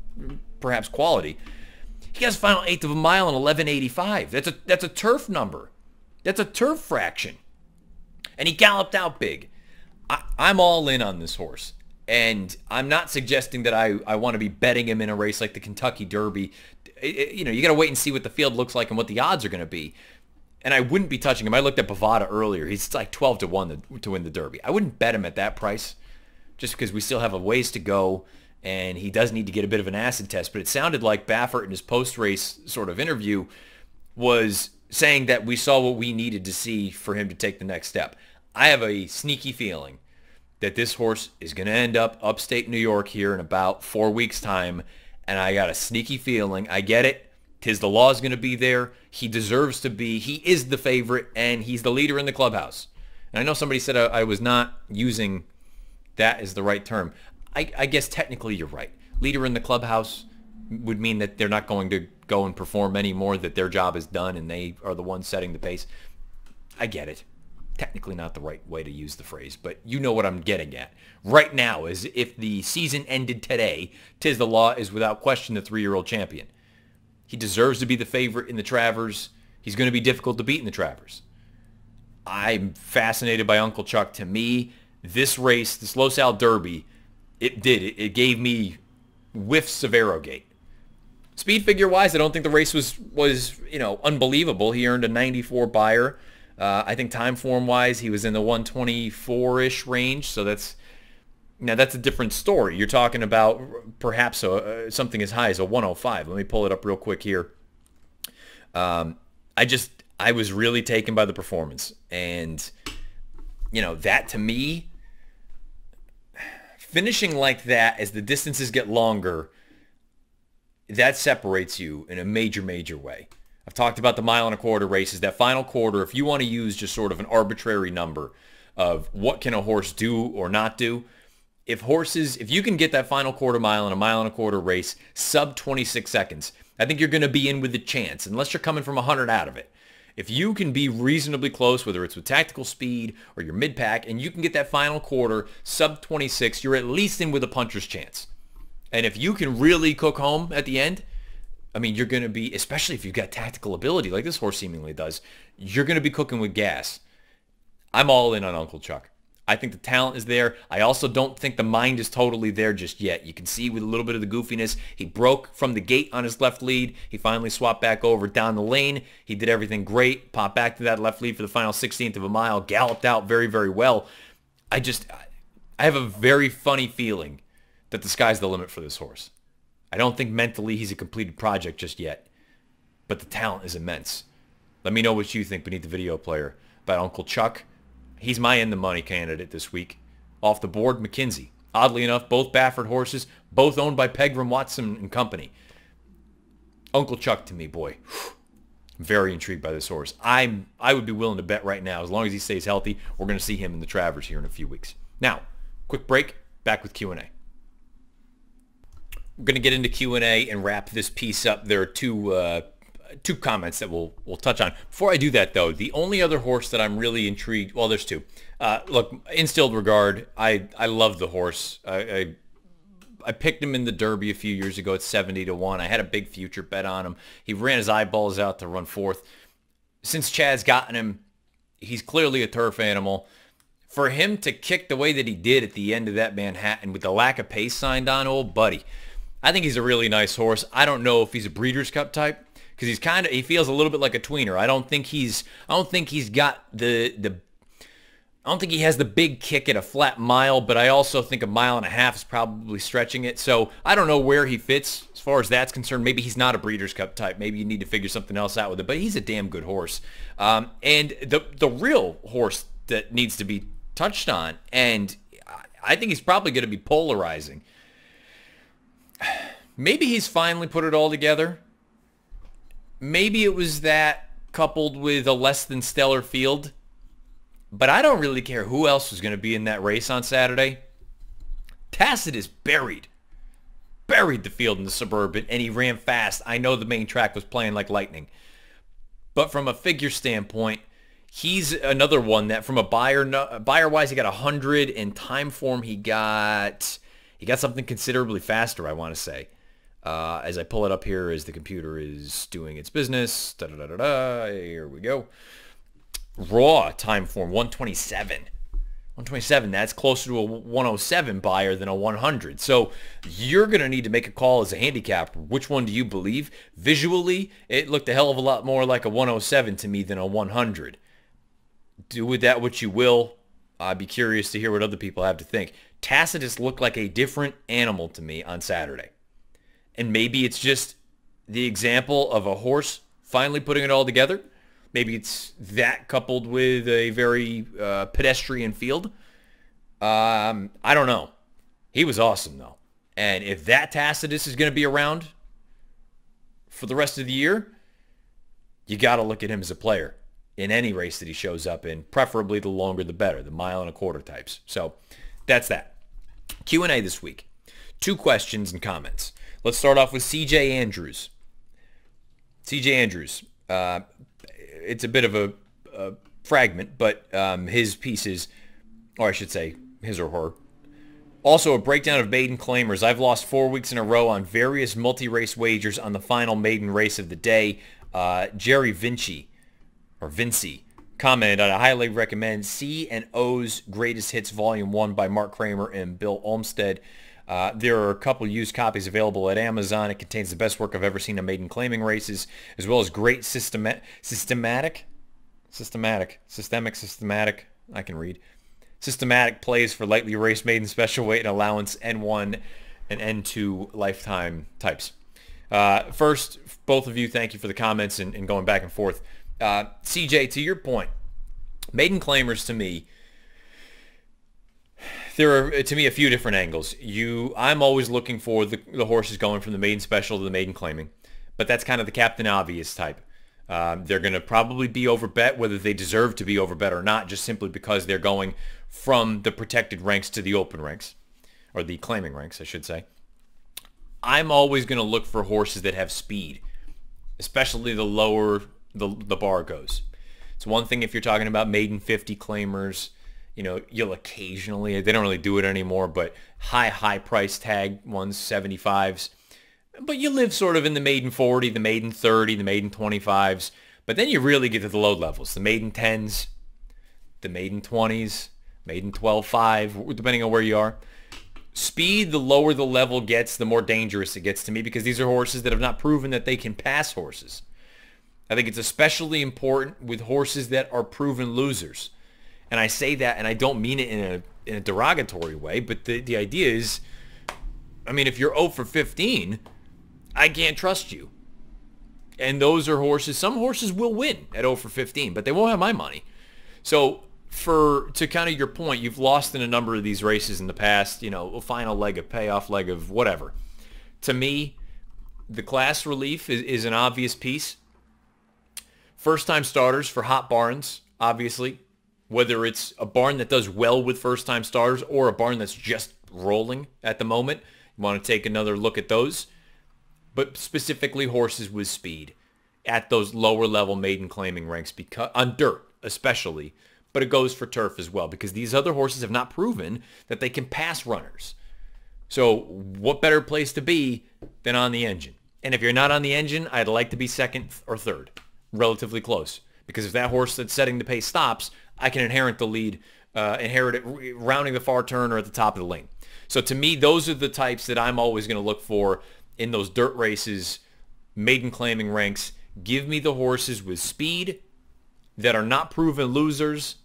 Speaker 1: perhaps quality. He got his final 1/8 of a mile in 11:85. That's a turf number. That's a turf fraction. And he galloped out big. I'm all in on this horse. And I'm not suggesting that I want to be betting him in a race like the Kentucky Derby. You got to wait and see what the field looks like and what the odds are going to be. and I wouldn't be touching him. I looked at Bovada earlier. He's like 12-1 to win the Derby. I wouldn't bet him at that price just because we still have a ways to go, and he does need to get a bit of an acid test. But it sounded like Baffert in his post-race sort of interview was saying that we saw what we needed to see for him to take the next step. I have a sneaky feeling that this horse is going to end up upstate New York here in about 4 weeks' time, and I got a sneaky feeling. I get it. Tiz the Law is going to be there. He deserves to be. He is the favorite, and he's the leader in the clubhouse. And I know somebody said I was not using that as the right term. I guess technically you're right. Leader in the clubhouse would mean that they're not going to go and perform anymore, that their job is done, and they are the ones setting the pace. I get it. Technically not the right way to use the phrase, but you know what I'm getting at. Right now, is if the season ended today, Tiz the Law is without question the 3-year-old champion. He deserves to be the favorite in the Travers. He's going to be difficult to beat in the Travers. I'm fascinated by Uncle Chuck. To me, this race, this Los Al Derby, it gave me whiffs of Arrogate. Speed figure-wise, I don't think the race was unbelievable. He earned a 94 buyer. I think time form-wise, he was in the 124-ish range, so that's a different story. You're talking about perhaps something as high as a 105. Let me pull it up real quick here. I was really taken by the performance, and that to me, finishing like that as the distances get longer, that separates you in a major, major way. I've talked about the 1.25 mile races. That final quarter, if you want to use just sort of an arbitrary number of what can a horse do or not do, if you can get that final quarter mile in a 1.25 mile race sub 26 seconds, I think you're going to be in with a chance, unless you're coming from 100 out of it. If you can be reasonably close, whether it's with tactical speed or your mid-pack, and you can get that final quarter sub 26, you're at least in with a puncher's chance. And if you can really cook home at the end, I mean, you're going to be, especially if you've got tactical ability like this horse seemingly does, you're going to be cooking with gas. I'm all in on Uncle Chuck. I think the talent is there. I also don't think the mind is totally there just yet. You can see with a little bit of the goofiness, he broke from the gate on his left lead. He finally swapped back over down the lane. He did everything great, popped back to that left lead for the final 16th of a mile, galloped out very, very well. I have a very funny feeling that the sky's the limit for this horse. I don't think mentally he's a completed project just yet, but the talent is immense. Let me know what you think beneath the video player about Uncle Chuck. He's my in-the-money candidate this week. Off the board, McKinsey. Oddly enough, both Baffert horses, both owned by Pegram, Watson and Company. Uncle Chuck to me, boy. I'm very intrigued by this horse. I would be willing to bet right now, as long as he stays healthy, we're going to see him in the Travers here in a few weeks. Now, quick break, back with Q&A. We're going to get into Q&A and wrap this piece up. There are two comments that we'll touch on. Before I do that, though, the only other horse that I'm really intrigued, well, there's two. Look, Instilled Regard, I love the horse. I picked him in the Derby a few years ago at 70-1. I had a big future bet on him. He ran his eyeballs out to run fourth. Since Chad's gotten him, he's clearly a turf animal. For him to kick the way that he did at the end of that Manhattan with the lack of pace signed on, old buddy, I think he's a really nice horse. I don't know if he's a Breeders' Cup type, because he feels a little bit like a tweener. I don't think he has the big kick at a flat mile, but I also think 1.5 miles is probably stretching it. So I don't know where he fits as far as that's concerned. Maybe he's not a Breeders' Cup type. Maybe you need to figure something else out with it, but he's a damn good horse. And the real horse that needs to be touched on, and I think he's probably going to be polarizing. Maybe he's finally put it all together. Maybe it was that coupled with a less than stellar field. But I don't really care who else was going to be in that race on Saturday. Tacitus buried the field in the Suburban, and he ran fast. I know the main track was playing like lightning. But from a figure standpoint, he's another one that from a buyer-wise, he got 100. In time form, he got something considerably faster, I want to say. As I pull it up here as the computer is doing its business. Here we go. Raw time form, 127. 127, that's closer to a 107 buyer than a 100. So you're going to need to make a call as a handicapper. Which one do you believe? Visually, it looked a hell of a lot more like a 107 to me than a 100. Do with that what you will. I'd be curious to hear what other people have to think. Tacitus looked like a different animal to me on Saturday. And maybe it's just the example of a horse finally putting it all together. Maybe it's that coupled with a very pedestrian field. I don't know. He was awesome, though. And if that Tacitus is going to be around for the rest of the year, you got to look at him as a player in any race that he shows up in, preferably the longer the better, the 1.25 mile types. So that's that. Q&A this week. 2 questions and comments. Let's start off with CJ Andrews. CJ Andrews. It's a bit of a fragment, but his pieces, or I should say his or her. Also a breakdown of maiden claimers. I've lost 4 weeks in a row on various multi-race wagers on the final maiden race of the day. Jerry Vinci commented, I highly recommend C and O's Greatest Hits Volume 1 by Mark Kramer and Bill Olmstead. There are a couple used copies available at Amazon. It contains the best work I've ever seen on maiden claiming races, as well as great systematic, I can read, systematic plays for lightly raced maiden special weight and allowance N1 and N2 lifetime types. First, both of you, thank you for the comments and going back and forth. CJ, to your point, maiden claimers to me, there are, to me, a few different angles. I'm always looking for the horses going from the maiden special to the maiden claiming, but that's kind of the Captain Obvious type. They're going to probably be overbet, whether they deserve to be overbet or not, just simply because they're going from the protected ranks to the open ranks, or the claiming ranks, I should say. I'm always going to look for horses that have speed, especially the lower the bar goes. It's one thing if you're talking about maiden 50 claimers. You know, you'll occasionally, they don't really do it anymore, but high price tag ones, 75s. But you live sort of in the maiden 40, the maiden 30, the maiden 25s. But then you really get to the low levels, the maiden 10s, the maiden 20s, maiden 12.5, depending on where you are. Speed, the lower the level gets, the more dangerous it gets to me, because these are horses that have not proven that they can pass horses. I think it's especially important with horses that are proven losers. And I say that, and I don't mean it in a derogatory way, but the idea is, I mean, if you're 0 for 15, I can't trust you. And those are horses, some horses will win at 0 for 15, but they won't have my money. So to kind of your point, you've lost in a number of these races in the past, you know, a final leg, a payoff leg of whatever. To me, the class relief is an obvious piece. First-time starters for hot barns, obviously. Whether it's a barn that does well with first-time starters or a barn that's just rolling at the moment, you want to take another look at those. But specifically horses with speed at those lower-level maiden claiming ranks, because on dirt especially, but it goes for turf as well, because these other horses have not proven that they can pass runners. So what better place to be than on the engine? And if you're not on the engine, I'd like to be second or third, relatively close. Because if that horse that's setting the pace stops, I can inherit the lead, inherit it rounding the far turn or at the top of the lane. So to me, those are the types that I'm always going to look for in those dirt races, maiden claiming ranks. Give me the horses with speed that are not proven losers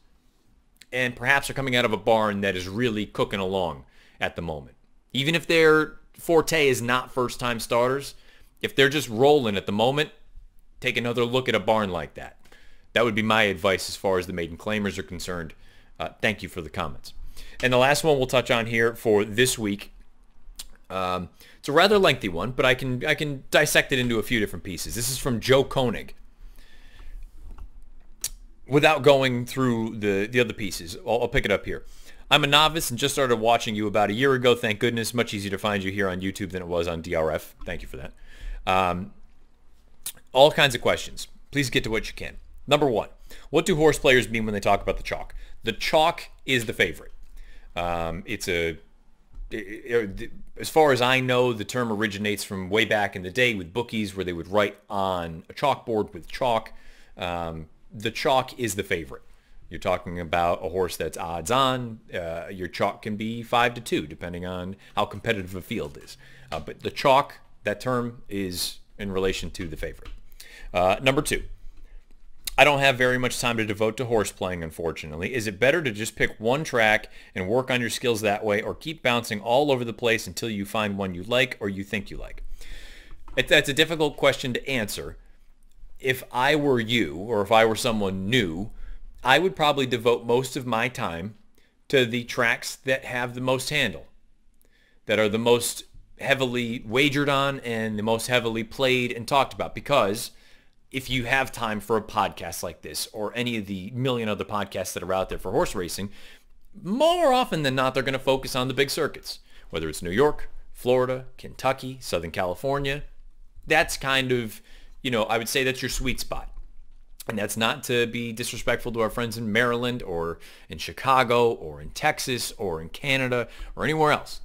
Speaker 1: and perhaps are coming out of a barn that is really cooking along at the moment. Even if their forte is not first-time starters, if they're just rolling at the moment, take another look at a barn like that. That would be my advice as far as the maiden claimers are concerned. Thank you for the comments. And the last one we'll touch on here for this week. It's a rather lengthy one, but I can dissect it into a few different pieces. This is from Joe Koenig. Without going through the other pieces, I'll pick it up here. I'm a novice and just started watching you about a year ago. Thank goodness. Much easier to find you here on YouTube than it was on DRF. Thank you for that. All kinds of questions. Please get to what you can. Number one, what do horse players mean when they talk about the chalk? The chalk is the favorite. As far as I know, the term originates from way back in the day with bookies where they would write on a chalkboard with chalk. The chalk is the favorite. You're talking about a horse that's odds on. Your chalk can be 5-2, depending on how competitive a field is. But the chalk, that term, is in relation to the favorite. Number 2. I don't have very much time to devote to horse playing, unfortunately. Is it better to just pick one track and work on your skills that way, or keep bouncing all over the place until you find one you like or you think you like? That's a difficult question to answer. If I were you, or if I were someone new, I would probably devote most of my time to the tracks that have the most handle, that are the most heavily wagered on and the most heavily played and talked about. Because if you have time for a podcast like this or any of the million other podcasts that are out there for horse racing, more often than not, they're going to focus on the big circuits, whether it's New York, Florida, Kentucky, Southern California. That's kind of, I would say that's your sweet spot. And that's not to be disrespectful to our friends in Maryland or in Chicago or in Texas or in Canada or anywhere else.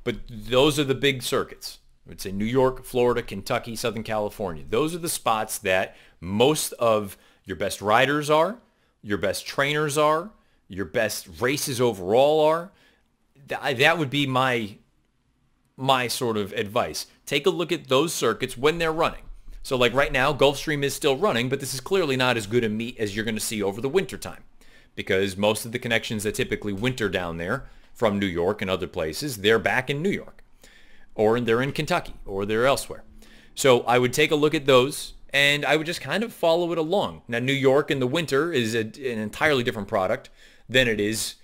Speaker 1: But those are the big circuits. I would say New York, Florida, Kentucky, Southern California. Those are the spots that most of your best riders are, your best trainers are, your best races overall are. That would be my sort of advice. Take a look at those circuits when they're running. So like right now, Gulfstream is still running, but this is clearly not as good a meet as you're going to see over the winter time, because most of the connections that typically winter down there from New York and other places, they're back in New York, or they're in Kentucky, or they're elsewhere. So I would take a look at those, and I would just kind of follow it along. Now, New York in the winter is an entirely different product than it is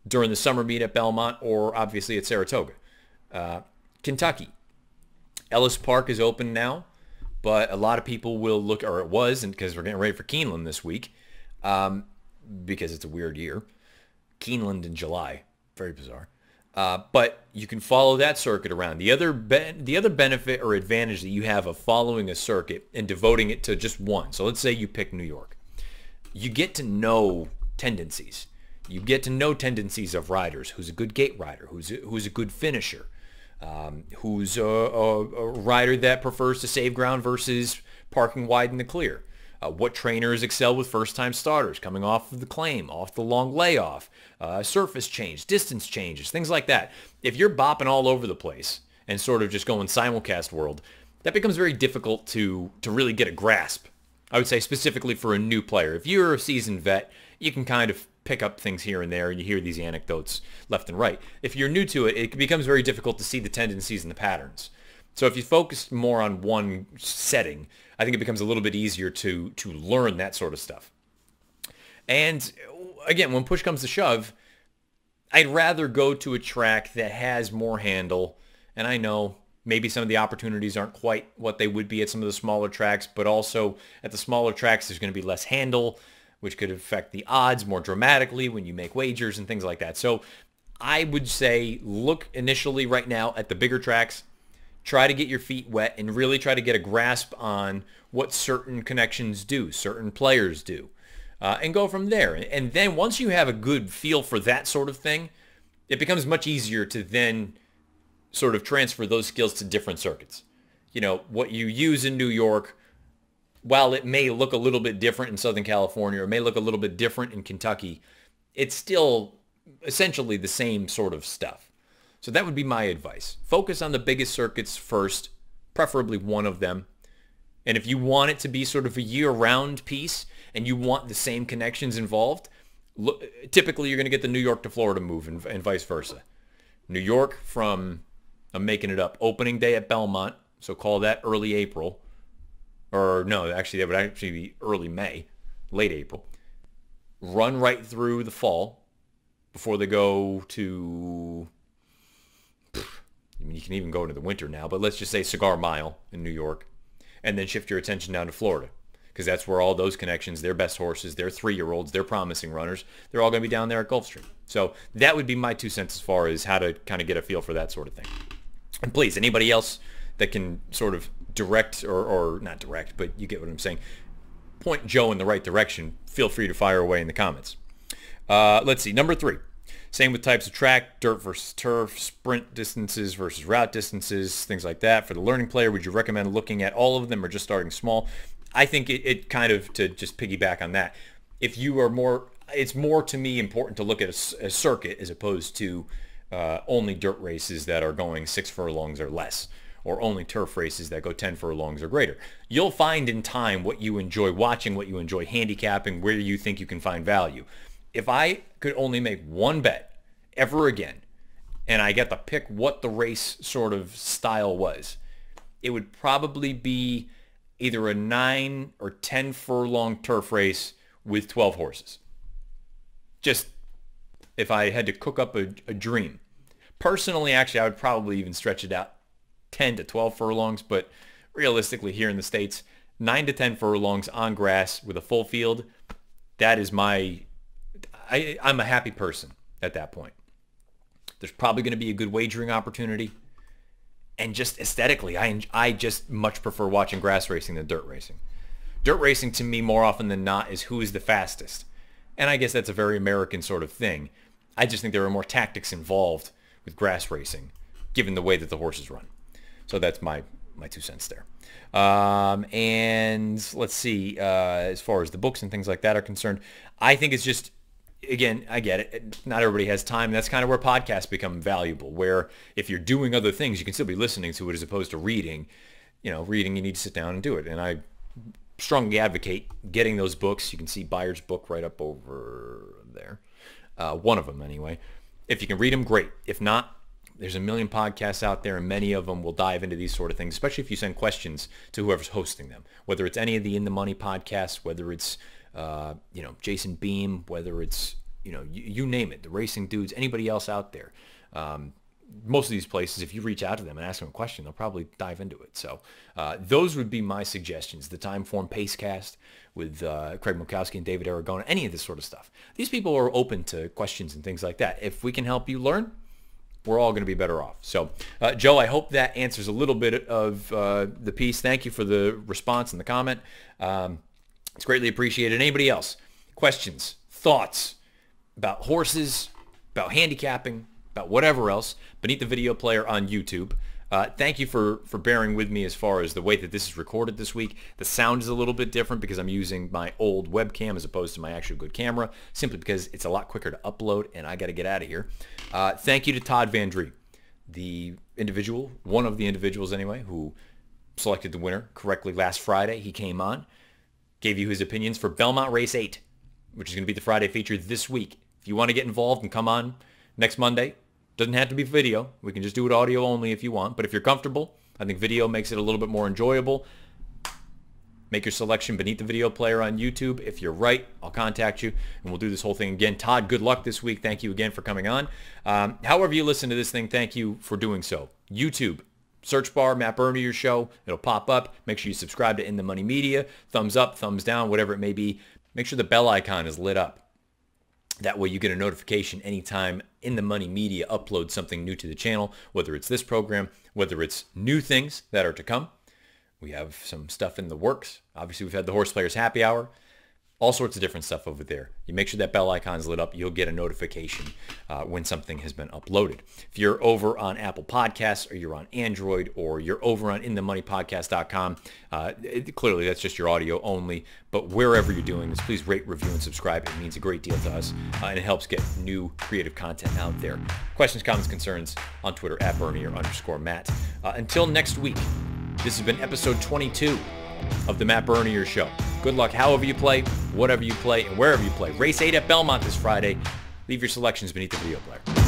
Speaker 1: during the summer meet at Belmont or obviously at Saratoga. Kentucky. Ellis Park is open now, but a lot of people will look, or it was, and because we're getting ready for Keeneland this week, because it's a weird year. Keeneland in July. Very bizarre. But you can follow that circuit around. The other benefit or advantage that you have of following a circuit and devoting it to just one. So let's say you pick New York. You get to know tendencies. You get to know tendencies of riders. Who's a good gate rider? Who's a good finisher? Who's a rider that prefers to save ground versus parking wide in the clear? What trainers excel with first-time starters coming off of the claim, off the long layoff, surface change, distance changes, things like that. If you're bopping all over the place and sort of just going simulcast world, that becomes very difficult to really get a grasp. I would say specifically for a new player. If you're a seasoned vet, you can kind of pick up things here and there, and you hear these anecdotes left and right. If you're new to it, it becomes very difficult to see the tendencies and the patterns. So if you focus more on one setting, I think it becomes a little bit easier to learn that sort of stuff. And again, when push comes to shove, I'd rather go to a track that has more handle. And I know maybe some of the opportunities aren't quite what they would be at some of the smaller tracks, but also at the smaller tracks, there's going to be less handle, which could affect the odds more dramatically when you make wagers and things like that. So I would say look initially right now at the bigger tracks. Try to get your feet wet and really try to get a grasp on what certain connections do, certain players do, and go from there. And then once you have a good feel for that sort of thing, it becomes much easier to then sort of transfer those skills to different circuits. What you use in New York, while it may look a little bit different in Southern California or may look a little bit different in Kentucky, it's still essentially the same sort of stuff. So that would be my advice. Focus on the biggest circuits first, preferably one of them. And if you want it to be sort of a year-round piece and you want the same connections involved, typically you're going to get the New York to Florida move and vice versa. New York from, I'm making it up, opening day at Belmont, so call that early April. Or no, actually that would actually be early May, late April. Run right through the fall before they go to... you can even go into the winter now, but let's just say Cigar Mile in New York, and then shift your attention down to Florida, because that's where all those connections, their best horses, their 3-year-olds, their promising runners, they're all going to be down there at Gulfstream. So that would be my 2 cents as far as how to kind of get a feel for that sort of thing. And please, anybody else that can sort of direct, or not direct, but you get what I'm saying, point Joe in the right direction, feel free to fire away in the comments. Let's see, number 3. Same with types of track, dirt versus turf, sprint distances versus route distances, things like that. For the learning player, would you recommend looking at all of them or just starting small? I think it kind of, to just piggyback on that, if you are more it's more to me important to look at a circuit as opposed to only dirt races that are going 6 furlongs or less, or only turf races that go 10 furlongs or greater. You'll find in time what you enjoy watching, what you enjoy handicapping, where you think you can find value. If I could only make one bet ever again, and I get to pick what the race sort of style was, it would probably be either a 9 or 10 furlong turf race with 12 horses. Just if I had to cook up a dream. Personally, actually, I would probably even stretch it out 10 to 12 furlongs, but realistically here in the States, 9 to 10 furlongs on grass with a full field, that is I'm a happy person at that point. There's probably going to be a good wagering opportunity. And just aesthetically, I just much prefer watching grass racing than dirt racing. Dirt racing to me more often than not is who is the fastest. And I guess that's a very American sort of thing. I just think there are more tactics involved with grass racing, given the way that the horses run. So that's my 2 cents there. And let's see, as far as the books and things like that are concerned, I think it's just, again, I get it. Not everybody has time. That's kind of where podcasts become valuable, where if you're doing other things, you can still be listening to it as opposed to reading. Reading, you need to sit down and do it. And I strongly advocate getting those books. You can see Byers' book right up over there. One of them, anyway. If you can read them, great. If not, there's a million podcasts out there, and many of them will dive into these sort of things, especially if you send questions to whoever's hosting them, whether it's any of the In the Money podcasts, whether it's Jason Beam, whether it's, you name it, the Racing Dudes, anybody else out there. Most of these places, if you reach out to them and ask them a question, they'll probably dive into it. So those would be my suggestions. The Timeform Pacecast with Craig Mukowski and David Aragona, any of this sort of stuff. These people are open to questions and things like that. If we can help you learn, we're all going to be better off. So, Joe, I hope that answers a little bit of the piece. Thank you for the response and the comment. It's greatly appreciated. Anybody else? Questions, thoughts about horses, about handicapping, about whatever else, beneath the video player on YouTube. Thank you for bearing with me as far as the way that this is recorded this week. The sound is a little bit different because I'm using my old webcam as opposed to my actual good camera, simply because it's a lot quicker to upload, and I got to get out of here. Thank you to Todd Drie, the individual, one of the individuals anyway, who selected the winner correctly last Friday. He came on, gave you his opinions for Belmont Race 8, which is going to be the Friday feature this week. If you want to get involved and come on next Monday, doesn't have to be video. We can just do it audio only if you want. But if you're comfortable, I think video makes it a little bit more enjoyable. Make your selection beneath the video player on YouTube. If you're right, I'll contact you, and we'll do this whole thing again. Todd, good luck this week. Thank you again for coming on. However you listen to this thing, thank you for doing so. YouTube, search bar, Matt Bernier Show. It'll pop up. Make sure you subscribe to In the Money Media. Thumbs up, thumbs down, whatever it may be. Make sure the bell icon is lit up. That way you get a notification anytime In the Money Media uploads something new to the channel, whether it's this program, whether it's new things that are to come. We have some stuff in the works. Obviously, we've had the Horse Players Happy Hour. All sorts of different stuff over there. You make sure that bell icon is lit up. You'll get a notification when something has been uploaded. If you're over on Apple Podcasts, or you're on Android, or you're over on inthemoneypodcast.com, clearly that's just your audio only. But wherever you're doing this, please rate, review, and subscribe. It means a great deal to us, and it helps get new creative content out there. Questions, comments, concerns on Twitter at Bernier_Matt. Until next week, this has been episode 22 of the Matt Bernier Show. Good luck however you play, whatever you play, and wherever you play. Race 8 at Belmont this Friday. Leave your selections beneath the video player.